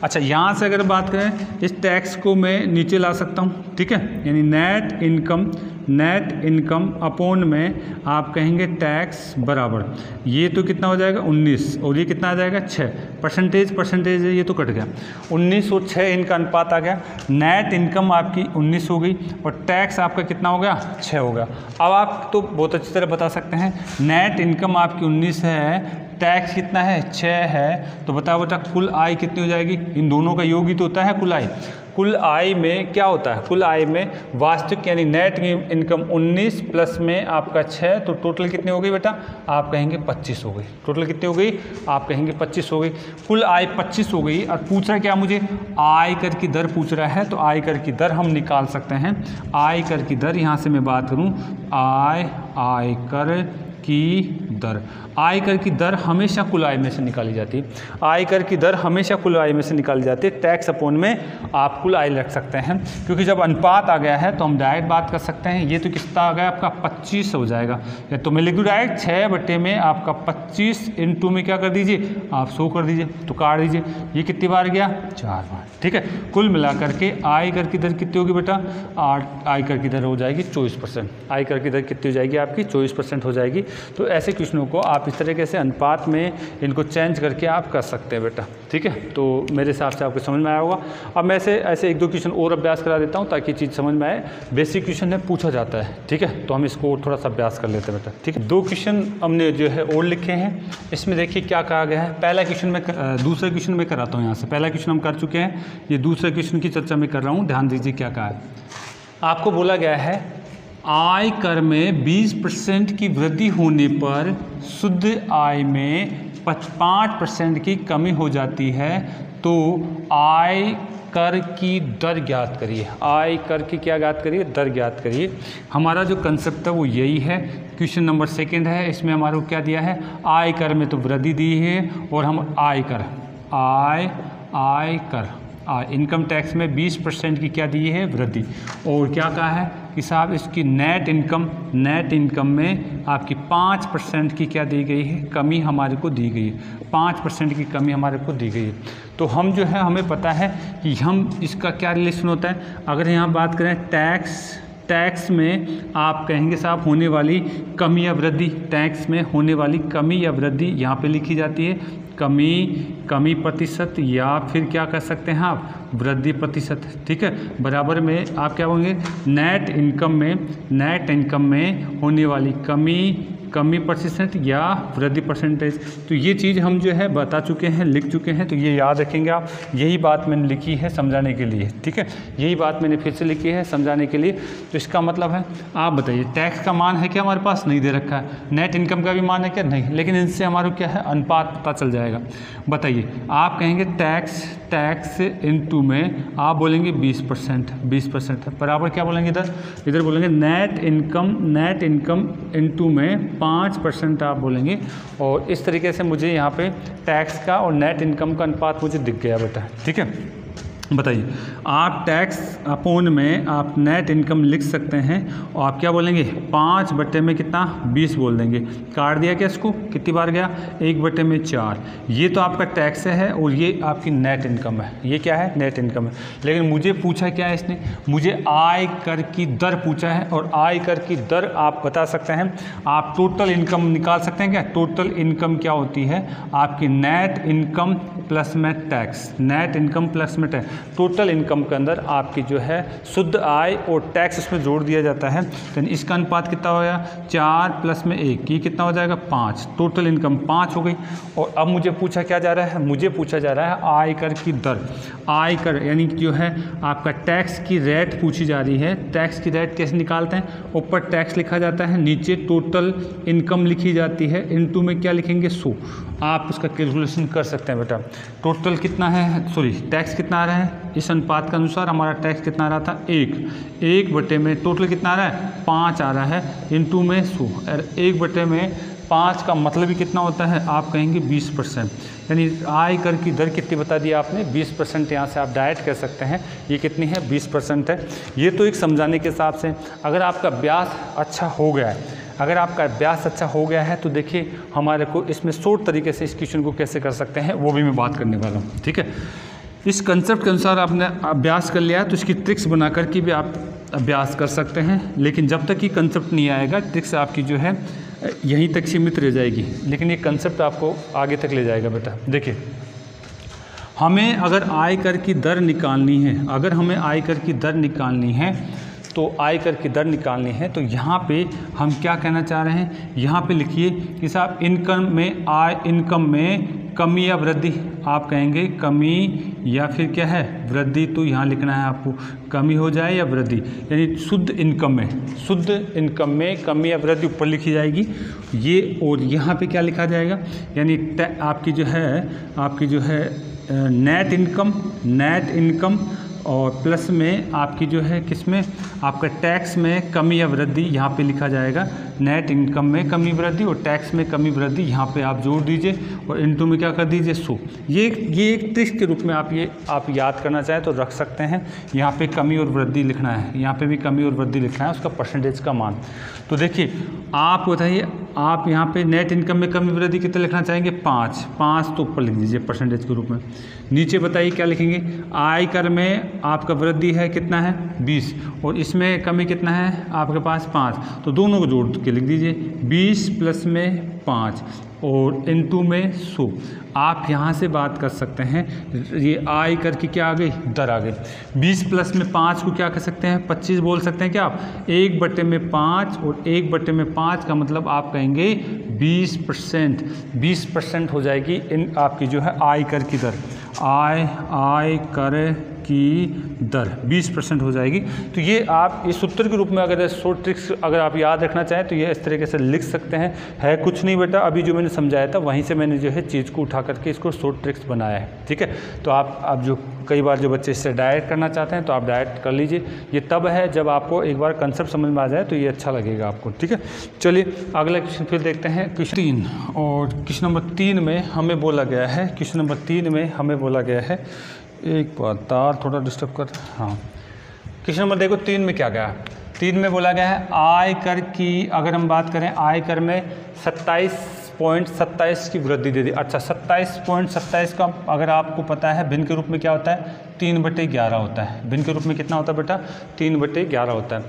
अच्छा यहाँ से अगर बात करें इस टैक्स को मैं नीचे ला सकता हूँ, ठीक है, यानी नेट इनकम अपॉन में आप कहेंगे टैक्स बराबर, ये तो कितना हो जाएगा 19 और ये कितना आ जाएगा 6, परसेंटेज है ये तो कट गया, 19 और 6 इनका अनुपात आ गया। नेट इनकम आपकी 19 हो गई और टैक्स आपका कितना हो गया, 6 हो गया। अब आप तो बहुत अच्छी तरह बता सकते हैं, नेट इनकम आपकी 19 है, टैक्स कितना है, 6 है, तो बताओ बेटा कुल आय कितनी हो जाएगी, इन दोनों का योग ही तो होता है कुल आय। कुल आय में क्या होता है, कुल आय में वास्तविक यानी नेट इनकम 19 प्लस में आपका 6, तो टोटल कितनी हो गई बेटा, आप कहेंगे 25 हो गई। टोटल कितनी हो गई, आप कहेंगे 25 हो गई। कुल आय 25 हो गई और पूछ रहा है क्या मुझे, आय कर की दर पूछ रहा है, तो आय कर की दर हम निकाल सकते हैं। आय कर की दर यहाँ से मैं बात करूँ, आय कर की दर हमेशा कुल आय में से निकाली जाती है। आय कर की दर हमेशा कुल आय में से निकाली जाती है। टैक्स अपॉन में आप कुल आय रख सकते हैं, क्योंकि जब अनुपात आ गया है तो हम डायरेक्ट बात कर सकते हैं। ये तो कितना आ गया आपका 25 हो जाएगा, तो मैं लिख दूँ डायरेक्ट 6 बटे में आपका 25 इंटू में क्या कर दीजिए, आप 100 कर दीजिए, तो काट दीजिए। ये कितनी बार गया, 4 बार, ठीक है। कुल मिलाकर के आय कर की दर कितनी होगी बेटा, आय कर की दर हो जाएगी 24%। आय कर की दर कितनी हो जाएगी आपकी, 24% हो जाएगी। तो ऐसे क्वेश्चनों को आप इस तरीके से अनुपात में इनको चेंज करके आप कर सकते हैं बेटा, ठीक है। तो मेरे हिसाब से आपको समझ में आया होगा। अब मैं ऐसे 1-2 क्वेश्चन और अभ्यास करा देता हूँ ताकि चीज़ समझ में आए। बेसिक क्वेश्चन है, पूछा जाता है, ठीक है, तो हम इसको और थोड़ा सा अभ्यास कर लेते हैं बेटा, ठीक है। 2 क्वेश्चन हमने जो है और लिखे हैं, इसमें देखिए क्या कहा गया है। पहला क्वेश्चन में दूसरा क्वेश्चन में कराता हूँ यहाँ से। पहला क्वेश्चन हम कर चुके हैं, ये दूसरे क्वेश्चन की चर्चा मैं कर रहा हूँ, ध्यान दीजिए क्या कहा है। आपको बोला गया है आय कर में 20% की वृद्धि होने पर शुद्ध आय में 5% की कमी हो जाती है, तो आय कर की दर ज्ञात करिए। आय कर की क्या ज्ञात करिए, दर ज्ञात करिए। हमारा जो कंसेप्ट है वो यही है। क्वेश्चन नंबर 2 है, इसमें हमारे को क्या दिया है, आय कर में तो वृद्धि दी है और हम आय कर इनकम टैक्स में 20% की क्या दी है, वृद्धि। और क्या कहा है कि साहब इसकी नेट इनकम में आपकी 5% की क्या दी गई है, कमी हमारे को दी गई है। 5% की कमी हमारे को दी गई है। तो हम जो है हमें पता है कि हम इसका क्या रिलेशन होता है। अगर यहाँ बात करें टैक्स में आप कहेंगे साहब होने वाली कमी या वृद्धि, टैक्स में होने वाली कमी या वृद्धि यहाँ पे लिखी जाती है कमी प्रतिशत, या फिर क्या कर सकते हैं आप, वृद्धि प्रतिशत, ठीक है। बराबर में आप क्या बोलेंगे, नेट इनकम में होने वाली कमी प्रतिशत या वृद्धि परसेंटेज। तो ये चीज़ हम जो है बता चुके हैं, लिख चुके हैं, तो ये याद रखेंगे आप। यही बात मैंने लिखी है समझाने के लिए, ठीक है, यही बात मैंने फिर से लिखी है समझाने के लिए। तो इसका मतलब है, आप बताइए टैक्स का मान है क्या हमारे पास, नहीं दे रखा है। नेट इनकम का भी मान है क्या, नहीं, लेकिन इनसे हमारा क्या है, अनुपात पता चल जाएगा। बताइए, आप कहेंगे टैक्स इनटू में आप बोलेंगे 20% बराबर क्या बोलेंगे इधर बोलेंगे नेट इनकम इनटू में 5% आप बोलेंगे। और इस तरीके से मुझे यहाँ पे टैक्स का और नेट इनकम का अनुपात मुझे दिख गया बेटा, ठीक है। बताइए, आप टैक्स अपोन में आप नेट इनकम लिख सकते हैं और आप क्या बोलेंगे 5 में कितना 20 बोल देंगे। काट दिया क्या इसको, कितनी बार गया 1/4। ये तो आपका टैक्स है और ये आपकी नेट इनकम है। ये क्या है, नेट इनकम है। लेकिन मुझे पूछा क्या है इसने, मुझे आय कर की दर पूछा है। और आय कर की दर आप बता सकते हैं, आप टोटल इनकम निकाल सकते हैं क्या। टोटल इनकम क्या होती है आपकी, नेट इनकम प्लस में टैक्स, नेट इनकम प्लस में टैक्स। टोटल इनकम के अंदर आपकी जो है शुद्ध आय और टैक्स इसमें जोड़ दिया जाता है। तो इसका अनुपात कितना हो गया 4 + 1, ये कितना हो जाएगा 5। टोटल इनकम 5 हो गई। और अब मुझे पूछा क्या जा रहा है, मुझे पूछा जा रहा है आयकर की दर। आयकर यानी जो है आपका टैक्स की रेट पूछी जा रही है। टैक्स की रेट कैसे निकालते हैं, ऊपर टैक्स लिखा जाता है, नीचे टोटल इनकम लिखी जाती है, इनटू में क्या लिखेंगे 100। आप उसका कैलकुलेशन कर सकते हैं बेटा। टोटल कितना है, सॉरी टैक्स कितना आ रहा है, इस अनुपात के अनुसार हमारा टैक्स कितना आ रहा था 1 में टोटल कितना आ रहा है 5 आ रहा है, इनटू में 100। और 1/5 का मतलब ही कितना होता है, आप कहेंगे 20%। यानी आयकर की दर कितनी बता दी आपने 20%। यहाँ से आप डायरेक्ट कह सकते हैं ये कितनी है 20% है। ये तो एक समझाने के हिसाब से। अगर आपका अभ्यास अच्छा हो गया है, अगर आपका अभ्यास अच्छा हो गया है तो देखिए हमारे को इसमें शॉर्ट तरीके से इस क्वेश्चन को कैसे कर सकते हैं वो भी मैं बात करने वाला हूँ, ठीक है। इस कंसेप्ट के अनुसार आपने अभ्यास कर लिया है तो इसकी ट्रिक्स बना कर के भी आप अभ्यास कर सकते हैं। लेकिन जब तक ये कंसेप्ट नहीं आएगा, ट्रिक्स आपकी जो है यहीं तक सीमित रह जाएगी, लेकिन ये कंसेप्ट आपको आगे तक ले जाएगा बेटा। देखिए, हमें अगर आयकर की दर निकालनी है, अगर हमें आयकर की दर निकालनी है तो आयकर की दर निकालनी है तो यहाँ पे हम क्या कहना चाह रहे हैं, यहाँ पे लिखिए कि साहब इनकम में कमी या वृद्धि, आप कहेंगे कमी या फिर क्या है वृद्धि। तो यहाँ लिखना है आपको कमी हो जाए या वृद्धि, यानी शुद्ध इनकम में कमी या वृद्धि ऊपर लिखी जाएगी ये। और यहाँ पे क्या लिखा जाएगा, यानी आपकी जो है नेट इनकम और प्लस में आपकी जो है किसमें आपका टैक्स में कमी या वृद्धि, यहाँ पे लिखा जाएगा नेट इनकम में कमी वृद्धि और टैक्स में कमी वृद्धि, यहाँ पे आप जोड़ दीजिए और इनटू में क्या कर दीजिए 100। ये एक ट्रिक के रूप में आप याद करना चाहें तो रख सकते हैं। यहाँ पे कमी और वृद्धि लिखना है, यहाँ पे भी कमी और वृद्धि लिखना है, उसका परसेंटेज का मान। तो देखिए आप बताइए, आप यहाँ पे नेट इनकम में कमी वृद्धि कितना लिखना चाहेंगे 5 तो ऊपर लिख दीजिए परसेंटेज के रूप में। नीचे बताइए क्या लिखेंगे, आयकर में आपका वृद्धि है कितना है 20 और इसमें कमी कितना है आपके पास 5, तो दोनों को जोड़ के लिख दीजिए 20 + में 5 और इनटू में 100। आप यहाँ से बात कर सकते हैं, ये आयकर की क्या आ गई दर आ गई। 20 + में 5 को क्या कर सकते हैं 25 बोल सकते हैं क्या आप, 1/5 और 1/5 का मतलब आप कहेंगे 20% हो जाएगी इन आपकी जो है आयकर की दर। आयकर की दर 20% हो जाएगी। तो ये आप इस सूत्र के रूप में अगर शॉर्ट ट्रिक्स अगर आप याद रखना चाहें तो ये इस तरीके से लिख सकते हैं। है कुछ नहीं बेटा, अभी जो मैंने समझाया था वहीं से मैंने जो है चीज़ को उठा करके इसको शॉर्ट ट्रिक्स बनाया है, ठीक है। तो आप जो कई बार जो बच्चे इससे डायरेक्ट करना चाहते हैं तो आप डायरेक्ट कर लीजिए। ये तब है जब आपको एक बार कंसेप्ट समझ में आ जाए तो ये अच्छा लगेगा आपको, ठीक है। चलिए अगला क्वेश्चन फिर देखते हैं, क्वेश्चन 3। और क्वेश्चन नंबर 3 में हमें बोला गया है, एक बार तार थोड़ा डिस्टर्ब कर, हाँ। क्वेश्चन नंबर देखो 3 में क्या गया है, 3 में बोला गया है आयकर की, अगर हम बात करें आयकर में 27.27 की वृद्धि दे दी। अच्छा 27.27 का अगर आपको पता है भिन्न के रूप में क्या होता है 3/11 होता है। भिन्न के रूप में कितना होता है बेटा 3/11 होता है।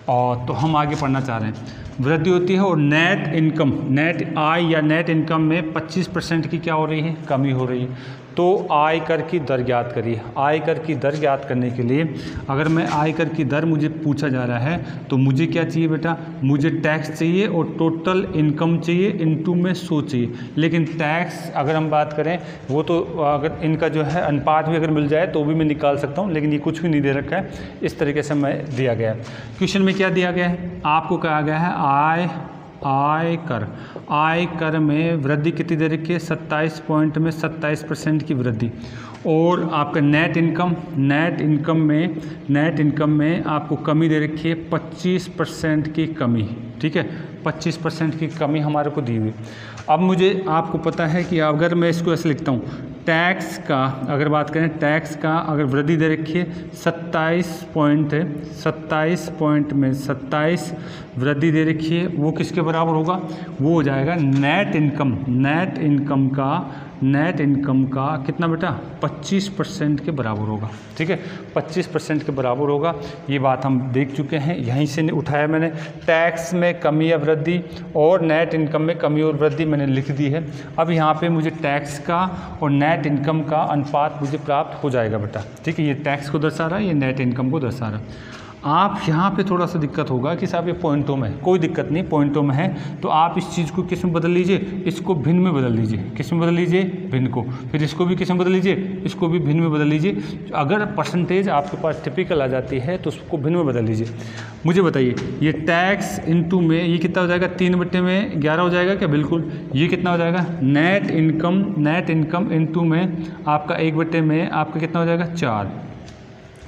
और तो हम आगे पढ़ना चाह रहे हैं, वृद्धि होती है और नेट आय या नेट इनकम में 25% की क्या हो रही है कमी हो रही है। तो आयकर की दर ज्ञात करिए। आयकर की दर ज्ञात करने के लिए अगर मैं आयकर की दर मुझे पूछा जा रहा है तो मुझे क्या चाहिए बेटा, मुझे टैक्स चाहिए और टोटल इनकम चाहिए, इनटू में 100 चाहिए। लेकिन टैक्स अगर हम बात करें वो तो अगर इनका जो है अनुपात भी अगर मिल जाए तो भी मैं निकाल सकता हूँ, लेकिन ये कुछ भी नहीं दे रखा है, इस तरीके से मैं दिया गया है। क्वेश्चन में क्या दिया गया है, आपको कहा गया है आयकर में वृद्धि कितनी दे रखी है 27 पॉइंट में 27% की वृद्धि। और आपका नेट इनकम में आपको कमी दे रखी है 25% की कमी, ठीक है, 25% की कमी हमारे को दी हुई। अब मुझे आपको पता है कि अगर मैं इसको ऐसे लिखता हूँ, टैक्स का अगर बात करें, टैक्स का अगर वृद्धि दे रखी है 27 पॉइंट है, 27 पॉइंट में 27 वृद्धि दे रखी है, वो किसके बराबर होगा? वो हो जाएगा नेट इनकम का कितना बेटा? 25% के बराबर होगा, ठीक है, 25% के बराबर होगा। ये बात हम देख चुके हैं, यहीं से उठाया मैंने। टैक्स में कमी या वृद्धि और नेट इनकम में कमी और वृद्धि मैंने लिख दी है। अब यहाँ पे मुझे टैक्स का और नेट इनकम का अनुपात मुझे प्राप्त हो जाएगा बेटा, ठीक है। ये टैक्स को दर्शा रहा है, ये नेट इनकम को दर्शा रहा है। आप यहाँ पे थोड़ा सा दिक्कत होगा कि साहब ये पॉइंटों में, कोई दिक्कत नहीं, पॉइंटों में है तो आप इस चीज़ को किस में बदल लीजिए, इसको भिन्न में बदल लीजिए। किस में बदल लीजिए? भिन्न को। फिर इसको भी किस में बदल लीजिए? इसको भी भिन्न में बदल लीजिए। अगर परसेंटेज आपके पास टिपिकल आ जाती है तो उसको भिन्न में बदल लीजिए। मुझे बताइए, ये टैक्स इनटू में ये कितना हो जाएगा? 3/11 हो जाएगा क्या? बिल्कुल। ये कितना हो जाएगा? नेट इनकम इनटू में आपका 1/में आपका कितना हो जाएगा? 4।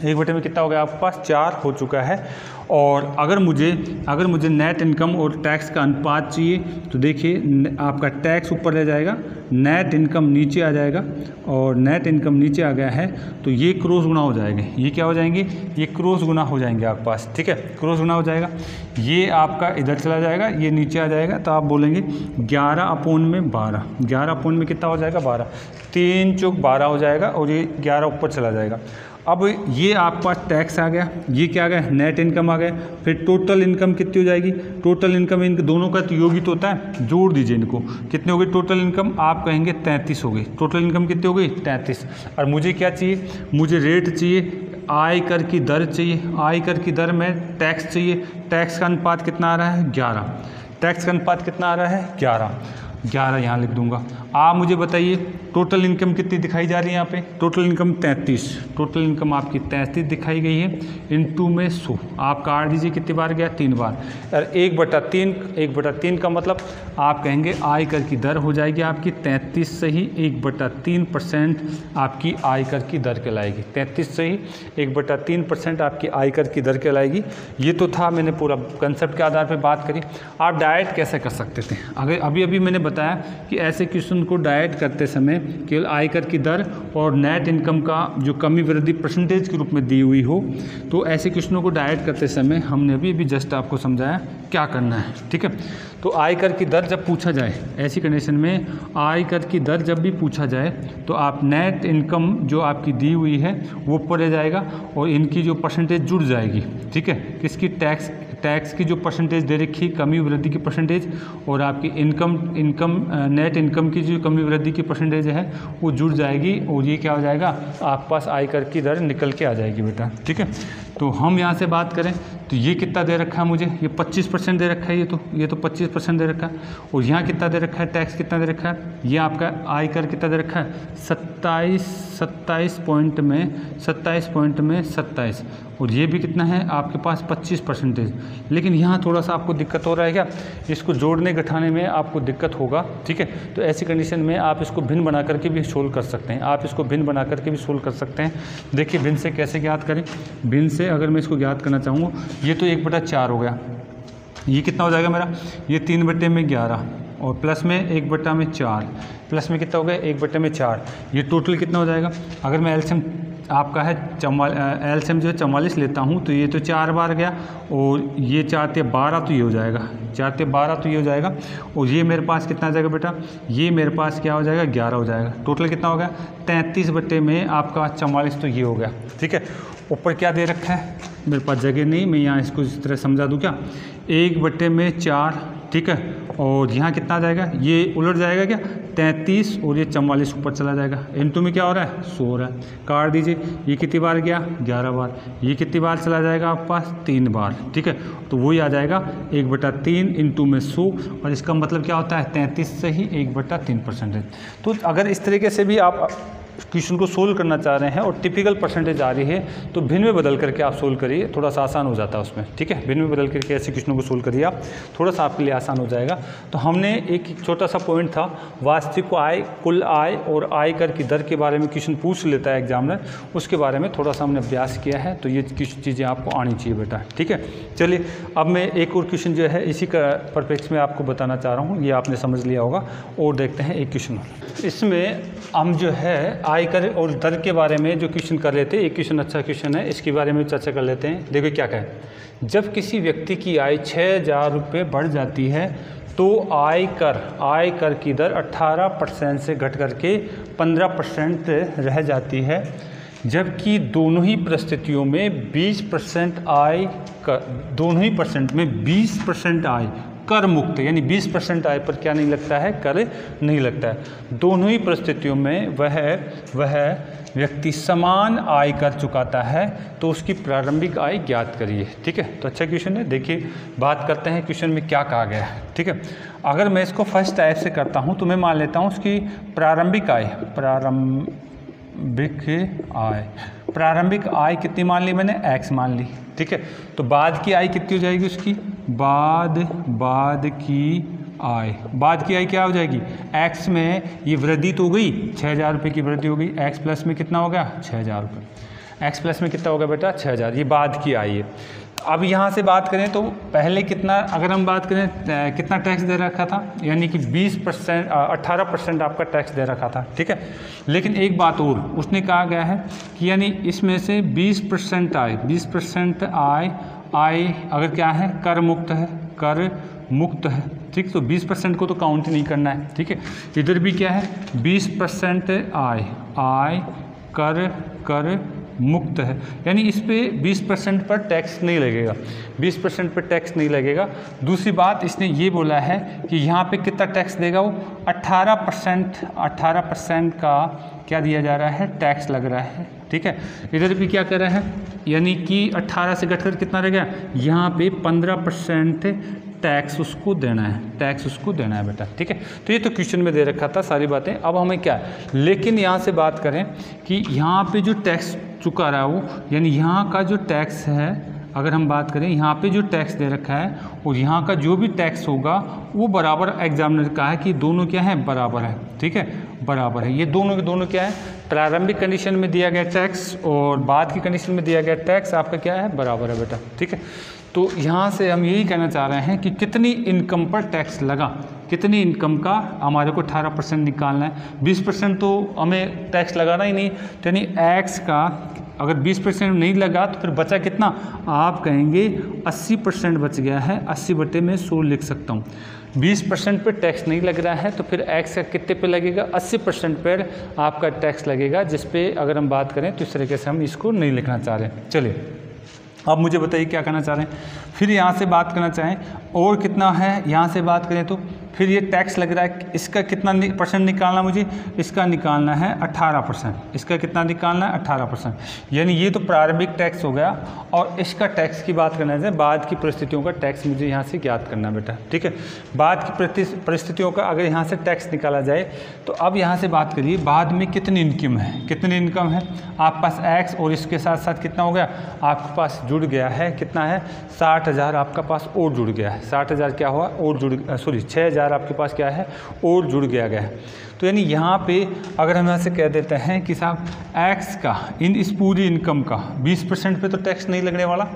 1/में कितना हो गया आपके पास? 4 हो चुका है। और अगर मुझे नेट इनकम और टैक्स का अनुपात चाहिए तो देखिए, आपका टैक्स ऊपर ले जाएगा, नेट इनकम नीचे आ जाएगा, और नेट इनकम नीचे आ गया है तो ये क्रॉस गुना हो जाएंगे। ये क्या हो जाएंगे? ये क्रॉस गुना हो जाएंगे आपके पास, ठीक है, क्रॉस गुना हो जाएगा। ये आपका इधर चला जाएगा, ये नीचे आ जाएगा, तो आप बोलेंगे 11/12। 11 में कितना हो जाएगा? 12। 3 चौक 12 हो जाएगा और ये 11 ऊपर चला जाएगा। अब ये आपके पास टैक्स आ गया, ये क्या आ गया? नेट इनकम आ गया। फिर टोटल इनकम कितनी हो जाएगी? टोटल इनकम इन दोनों का तो योगित होता है, जोड़ दीजिए इनको। कितनी हो गई टोटल इनकम? आप कहेंगे 33 हो गई। टोटल इनकम कितनी हो गई? 33। और मुझे क्या चाहिए? मुझे रेट चाहिए, आयकर की दर चाहिए। आयकर की दर में टैक्स चाहिए। टैक्स का अनुपात कितना आ रहा है? 11। टैक्स का अनुपात कितना आ रहा है? 11 यहाँ लिख दूंगा। आप मुझे बताइए, टोटल इनकम कितनी दिखाई जा रही है यहाँ पे? Total income 33। टोटल इनकम आपकी 33 दिखाई गई है, इनटू में 100। आप काट दीजिए, कितनी बार गया? 3 बार। और 1/3 का मतलब आप कहेंगे आयकर की दर हो जाएगी आपकी 33 से ही 1/3% आपकी आयकर की दर कहलाएगी। 33 से ही 1/3% आपकी आयकर की दर कहलाएगी। ये तो था, मैंने पूरा कंसेप्ट के आधार पर बात करी। आप डायरेक्ट कैसे कर सकते थे? अगर अभी मैंने बताया कि ऐसे क्वेश्चन को डायरेक्ट करते समय केवल आयकर की दर और नेट इनकम का जो कमी वृद्धि परसेंटेज के रूप में दी हुई हो, तो ऐसे क्वेश्चनों को डायरेक्ट करते समय हमने अभी जस्ट आपको समझाया क्या करना है, ठीक है। तो आयकर की दर जब पूछा जाए, ऐसी कंडीशन में आयकर की दर जब भी पूछा जाए तो आप नेट इनकम जो आपकी दी हुई है वो ऊपर रह जाएगा और इनकी जो परसेंटेज जुड़ जाएगी, ठीक है। किसकी? टैक्स की जो परसेंटेज दे रखी, कमी वृद्धि की परसेंटेज, और आपकी नेट इनकम की जो कमी वृद्धि की परसेंटेज है वो जुड़ जाएगी, और ये क्या हो जाएगा? आपके पास आयकर की दर निकल के आ जाएगी बेटा, ठीक है। तो हम यहाँ से बात करें तो ये कितना दे रखा है मुझे? ये 25% दे रखा है, ये तो 25% दे रखा है। और यहाँ कितना दे रखा है? टैक्स कितना दे रखा है? ये आपका आयकर कितना दे रखा है? 27 पॉइंट में 27। और ये भी कितना है आपके पास? 25%। लेकिन यहाँ थोड़ा सा आपको दिक्कत हो रहा है क्या? इसको जोड़ने घटाने में आपको दिक्कत होगा, ठीक है। तो ऐसी कंडीशन में आप इसको भिन्न बना करके भी सोल्व कर सकते हैं। देखिए भिन्न से कैसे ज्ञात करें। भिन्न से अगर मैं इसको ज्ञात करना चाहूँगा, ये तो 1/4 हो गया। ये कितना हो जाएगा मेरा? ये 3/11 और प्लस में 1/4, प्लस में कितना हो गया? 1/4। ये टोटल कितना हो जाएगा? अगर मैं एलसीएम आपका है एलसीएम जो है 44 लेता हूँ तो ये तो 4 बार गया, और ये 4 × 12 तो ये हो जाएगा, 4 × 12 तो ये हो जाएगा। और ये मेरे पास कितना आ जाएगा बेटा? ये मेरे पास क्या हो जाएगा? 11 हो जाएगा। टोटल कितना हो गया? 33 में आपका 44 तो ये हो गया, ठीक है। ऊपर क्या दे रखा है? मेरे पास जगह नहीं, मैं यहाँ इसको इस तरह समझा दूँ क्या? 1/4, ठीक है। और यहाँ कितना आ जाएगा? ये उलट जाएगा क्या? 33 और ये 44 ऊपर चला जाएगा। इनटू में क्या हो रहा है? 100 हो रहा है। काट दीजिए, ये कितनी बार गया? 11 बार। ये कितनी बार चला जाएगा आपके पास? 3 बार, ठीक है। तो वही आ जाएगा 1/3 इनटू में 100, और इसका मतलब क्या होता है? 33 से ही 1/3%। तो अगर इस तरीके से भी आप क्वेश्चन को सोल्व करना चाह रहे हैं और टिपिकल परसेंटेज आ रही है तो भिन्न में बदल करके आप सोल्व करिए, थोड़ा सा आसान हो जाता है उसमें, ठीक है। भिन्न में बदल करके ऐसे क्वेश्चनों को सोल्व करिए आप, थोड़ा सा आपके लिए आसान हो जाएगा। तो हमने एक छोटा सा पॉइंट था, वास्तविक आय, कुल आय और आय कर की दर के बारे में क्वेश्चन पूछ लेता है एग्जामिनर, उसके बारे में थोड़ा सा हमने अभ्यास किया है। तो ये कुछ चीज़ें आपको आनी चाहिए बेटा, ठीक है। चलिए अब मैं एक और क्वेश्चन जो है इसी का परपेक्स में आपको बताना चाह रहा हूँ, ये आपने समझ लिया होगा। और देखते हैं एक क्वेश्चन, इसमें हम जो है आयकर और दर के बारे में जो क्वेश्चन कर लेते हैं, एक क्वेश्चन अच्छा क्वेश्चन है, इसके बारे में चर्चा कर लेते हैं। देखो क्या कहे, जब किसी व्यक्ति की आय 6,000 रुपये बढ़ जाती है तो आयकर की दर 18% से घट करके 15% रह जाती है, जबकि दोनों ही परिस्थितियों में 20% आय कर मुक्त है, यानी 20% आय पर क्या नहीं लगता है, कर नहीं लगता है। दोनों ही परिस्थितियों में वह व्यक्ति समान आय कर चुकाता है, तो उसकी प्रारंभिक आय ज्ञात करिए, ठीक है। तो अच्छा क्वेश्चन है, देखिए बात करते हैं क्वेश्चन में क्या कहा गया है, ठीक है। अगर मैं इसको फर्स्ट टाइप से करता हूँ तो मैं मान लेता हूँ उसकी प्रारंभिक आय कितनी मान ली मैंने, x मान ली, ठीक है। तो बाद की आय कितनी हो जाएगी उसकी, बाद की आय क्या हो जाएगी, x में ये वृद्धि तो हो गई, 6,000 रुपये की वृद्धि हो गई, x प्लस में कितना हो गया, 6,000 रुपये, x प्लस में कितना होगा बेटा, 6,000, ये बाद की आय है। अब यहाँ से बात करें तो पहले कितना, अगर हम बात करें कितना टैक्स दे रखा था, यानी कि 18% आपका टैक्स दे रखा था, ठीक है। लेकिन एक बात और उसने कहा गया है कि यानी इसमें से 20% आय अगर क्या है, कर मुक्त है, ठीक। तो 20% को तो काउंट नहीं करना है, ठीक है। इधर भी क्या है, 20% आय कर मुक्त है, यानी इस पे 20% पर टैक्स नहीं लगेगा, 20% पर टैक्स नहीं लगेगा। दूसरी बात इसने ये बोला है कि यहाँ पे कितना टैक्स देगा वो, 18% का क्या दिया जा रहा है, टैक्स लग रहा है, ठीक है। इधर भी क्या कर रहा है, यानी कि 18 से घटकर कितना रह गया, यहाँ पे 15% टैक्स उसको देना है बेटा, ठीक है। तो ये तो क्वेश्चन में दे रखा था सारी बातें। अब हमें क्या है, लेकिन यहाँ से बात करें कि यहाँ पे जो टैक्स चुका रहा है वो, यानी यहाँ का जो टैक्स है, अगर हम बात करें यहाँ पे जो टैक्स दे रखा है और यहाँ का जो भी टैक्स होगा वो बराबर, एग्जामिनर का है कि दोनों क्या है, बराबर है, ठीक है, बराबर है। ये दोनों के दोनों क्या है, प्रारंभिक कंडीशन में दिया गया टैक्स और बाद की कंडीशन में दिया गया टैक्स आपका क्या है, बराबर है बेटा, ठीक है। तो यहाँ से हम यही कहना चाह रहे हैं कि कितनी इनकम पर टैक्स लगा, कितनी इनकम का हमारे को 18% निकालना है, 20% तो हमें टैक्स लगाना ही नहीं, तो यानी एक्स का अगर 20% नहीं लगा तो फिर बचा कितना, आप कहेंगे 80% बच गया है, 80/100 लिख सकता हूँ। 20% पे टैक्स नहीं लग रहा है तो फिर एक्स का कितने पे लगेगा, 80% पर आपका टैक्स लगेगा, जिस पे अगर हम बात करें तो इस तरीके से हम इसको नहीं लिखना चाह रहे। चलिए अब मुझे बताइए क्या करना चाह रहे हैं। फिर यहाँ से बात करना चाहें और कितना है, यहाँ से बात करें तो फिर ये टैक्स लग रहा है, इसका कितना परसेंट निकालना मुझे, इसका निकालना है 18%, इसका कितना निकालना है 18%, यानी ये तो प्रारंभिक टैक्स हो गया। और इसका टैक्स की बात करना है, बाद की परिस्थितियों का टैक्स मुझे यहाँ से ज्ञात करना बेटा, ठीक है। बाद की परिस्थितियों का अगर यहाँ से टैक्स निकाला जाए तो अब यहाँ से बात करिए बाद में कितनी इनकम है, कितनी इनकम है आपके पास एक्स, और इसके साथ साथ कितना हो गया आपके पास जुड़ गया है, कितना है 60,000 आपका पास और जुड़ गया है, 60,000 क्या हुआ और 6,000 आपके पास क्या है और जुड़ गया है। तो यानी यहाँ पे अगर हम यहाँ से कह देते हैं कि साहब एक्स का इस पूरी इनकम का 20% पे तो टैक्स नहीं लगने वाला,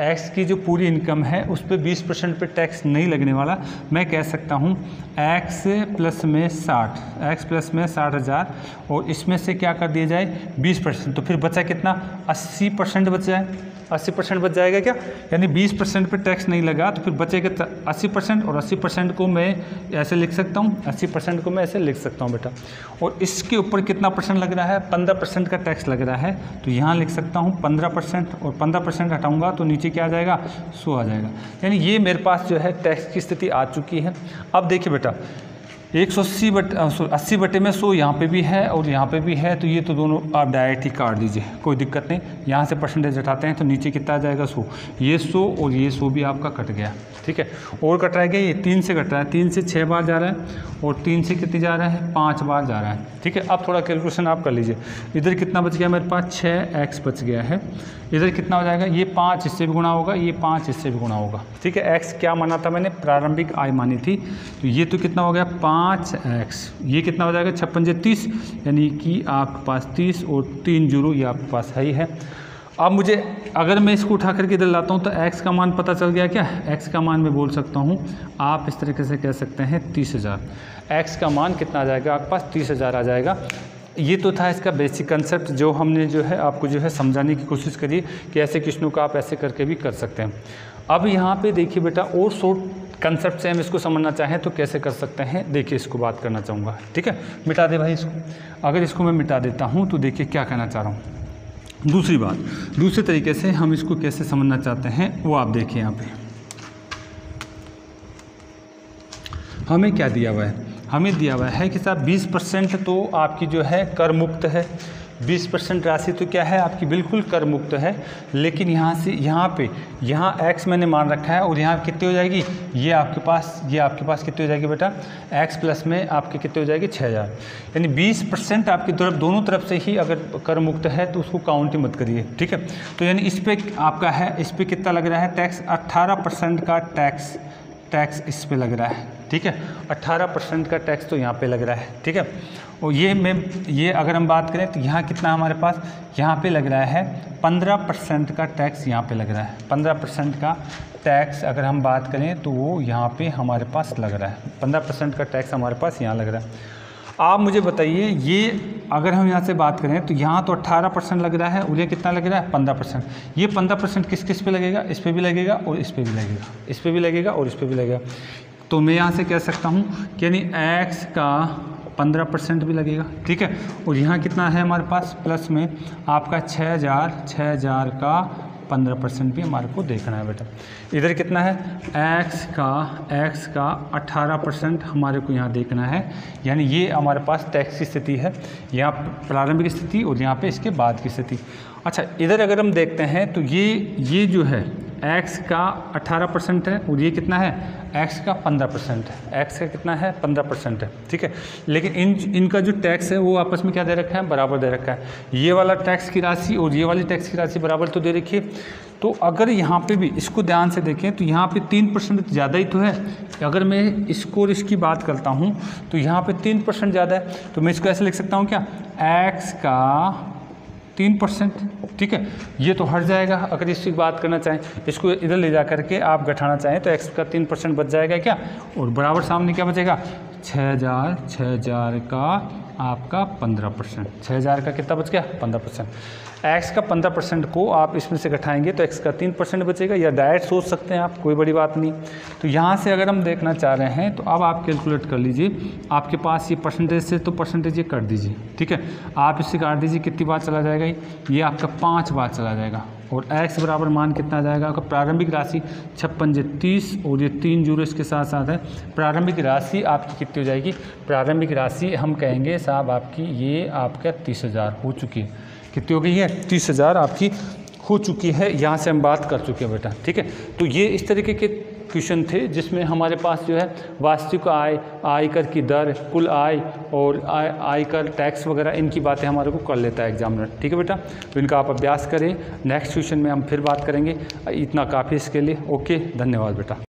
एक्स की जो पूरी इनकम है उस पर 20% पे टैक्स नहीं लगने वाला, मैं कह सकता हूँ एक्स प्लस में 60,000 और इसमें से क्या कर दिया जाए 20%, तो फिर बचा कितना 80% बच जाए, 80% बच जाएगा क्या, यानी 20% पे टैक्स नहीं लगा तो फिर बचेगा 80%, और 80% को मैं ऐसे लिख सकता हूँ, 80% को मैं ऐसे लिख सकता हूँ बेटा। और इसके ऊपर कितना परसेंट लग रहा है, 15% का टैक्स लग रहा है, तो यहाँ लिख सकता हूँ 15%, और 15% हटाऊँगा तो नीचे क्या आ जाएगा 100 आ जाएगा। यानी ये मेरे पास जो है टैक्स की स्थिति आ चुकी है। अब देखिए बेटा 80 बटे में 100 यहाँ पे भी है और यहाँ पे भी है, तो ये तो दोनों आप डायरेक्ट ही काट दीजिए, कोई दिक्कत नहीं। यहाँ से परसेंटेज हटाते हैं तो नीचे कितना आ जाएगा 100, ये 100 और ये 100 भी आपका कट गया, ठीक है। और कट रहा है ये 3 से कट रहा है, 3 से 6 बार जा रहा है और 3 से कितनी जा रहा है 5 बार जा रहा है, ठीक है। अब थोड़ा कैलकुलेशन आप कर लीजिए, इधर कितना बच गया मेरे पास 6x बच गया है, इधर कितना हो जाएगा, ये 5 इससे भी गुणा होगा, ये 5 इससे भी गुणा होगा, ठीक है। x क्या माना था मैंने, प्रारंभिक आय मानी थी, तो ये तो कितना हो गया 5x, ये कितना हो जाएगा 56 30, यानी कि आपके पास 30 और 3 जीरो ये आपके पास है ही है। अब मुझे अगर मैं इसको उठा करके इधर लाता हूँ तो x का मान पता चल गया क्या, x का मान मैं बोल सकता हूँ, आप इस तरीके से कह सकते हैं 30,000, x का मान कितना आ जाएगा आपके पास 30,000 आ जाएगा। ये तो था इसका बेसिक कंसेप्ट, जो हमने जो है आपको जो है समझाने की कोशिश करी कि ऐसे क्वेश्चनों का आप ऐसे करके भी कर सकते हैं। अब यहाँ पे देखिए बेटा, और शॉर्ट कंसेप्ट से हम इसको समझना चाहें तो कैसे कर सकते हैं, देखिए इसको बात करना चाहूँगा, ठीक है। मिटा दे भाई इसको, अगर इसको मैं मिटा देता हूँ तो देखिए क्या कहना चाह रहा हूँ। दूसरी बात, दूसरे तरीके से हम इसको कैसे समझना चाहते हैं वो आप देखिए, यहाँ पे हमें क्या दिया हुआ है, हमें दिया हुआ है कि साहब 20% तो आपकी जो है कर मुक्त है, 20% राशि तो क्या है आपकी बिल्कुल कर मुक्त है, लेकिन यहाँ से यहाँ x मैंने मान रखा है और यहाँ कितनी हो जाएगी, ये आपके पास कितनी हो जाएगी बेटा, x प्लस में आपकी कितनी हो जाएगी 6,000, यानी 20% आपकी तरफ दोनों तरफ से ही अगर कर मुक्त है तो उसको काउंट ही मत करिए, ठीक है। तो यानी इस पर आपका है, इस पर कितना लग रहा है टैक्स, 18% का टैक्स इस पे लग रहा है, ठीक है। 18% का टैक्स तो यहाँ पे लग रहा है, ठीक है। और ये अगर हम बात करें तो यहाँ कितना हमारे पास, यहाँ पे लग रहा है 15% का टैक्स, यहाँ पे लग रहा है 15% का टैक्स, अगर हम बात करें तो वो यहाँ पे हमारे पास लग रहा है, 15% का टैक्स हमारे पास यहाँ लग रहा है। आप मुझे बताइए, ये अगर हम यहाँ से बात करें तो यहाँ तो 18% लग रहा है और ये कितना लग रहा है 15%, ये 15% किस किस पे लगेगा, इस पे भी लगेगा और इस पे भी लगेगा, इस पे भी लगेगा और इस पे भी लगेगा। तो मैं यहाँ से कह सकता हूँ कि यानी x का 15% भी लगेगा, ठीक है। और यहाँ कितना है हमारे पास प्लस में आपका 6,000 का 15% भी हमारे को देखना है बेटा। इधर कितना है x का 18% हमारे को यहाँ देखना है, यानी ये हमारे पास टैक्स की स्थिति है, यहाँ प्रारंभिक स्थिति और यहाँ पे इसके बाद की स्थिति। अच्छा, इधर अगर हम देखते हैं तो ये जो है x का 18% है और ये कितना है x का 15% है, x का कितना है 15% है, ठीक है। लेकिन इनका जो टैक्स है वो आपस में क्या दे रखा है, बराबर दे रखा है। ये वाला टैक्स की राशि और ये वाली टैक्स की राशि बराबर तो दे रखी है। तो अगर यहाँ पे भी इसको ध्यान से देखें तो यहाँ पे 3% ज़्यादा ही तो है। अगर मैं इसको इसकी बात करता हूँ तो यहाँ पे 3% ज़्यादा है, तो मैं इसको ऐसे लिख सकता हूँ क्या, x का 3%, ठीक है। ये तो हट जाएगा, अगर इसकी बात करना चाहें, इसको इधर ले जा करके आप घटाना चाहें तो x का 3% बच जाएगा क्या, और बराबर सामने क्या बचेगा 6,000 का आपका 15%, 6,000 का कितना बच गया 15%। x का 15% को आप इसमें से घटाएंगे तो x का 3% बचेगा, या डायरेक्ट सोच सकते हैं आप, कोई बड़ी बात नहीं। तो यहाँ से अगर हम देखना चाह रहे हैं तो अब आप कैलकुलेट कर लीजिए, आपके पास ये परसेंटेज से तो परसेंटेज ये काट दीजिए, ठीक है। आप इससे काट दीजिए, कितनी बार चला जाएगा ये आपका 5 बार चला जाएगा, और x बराबर मान कितना आ जाएगा आपका, प्रारंभिक राशि 56 30 और ये 3 जीरो इसके साथ साथ है। प्रारंभिक राशि आपकी कितनी हो जाएगी, प्रारंभिक राशि हम कहेंगे साहब आपकी ये आपका 30,000 हो चुकी है, कितनी हो गई है 30,000 आपकी हो चुकी है। यहाँ से हम बात कर चुके हैं बेटा, ठीक है। तो ये इस तरीके के क्वेश्चन थे जिसमें हमारे पास जो है वास्तविक आय, आयकर की दर, कुल आय और आयकर टैक्स वगैरह इनकी बातें हमारे को कर लेता है एग्जामिनर, ठीक है बेटा। तो इनका आप अभ्यास करें, नेक्स्ट क्वेश्चन में हम फिर बात करेंगे। इतना काफ़ी इसके लिए, ओके, धन्यवाद बेटा।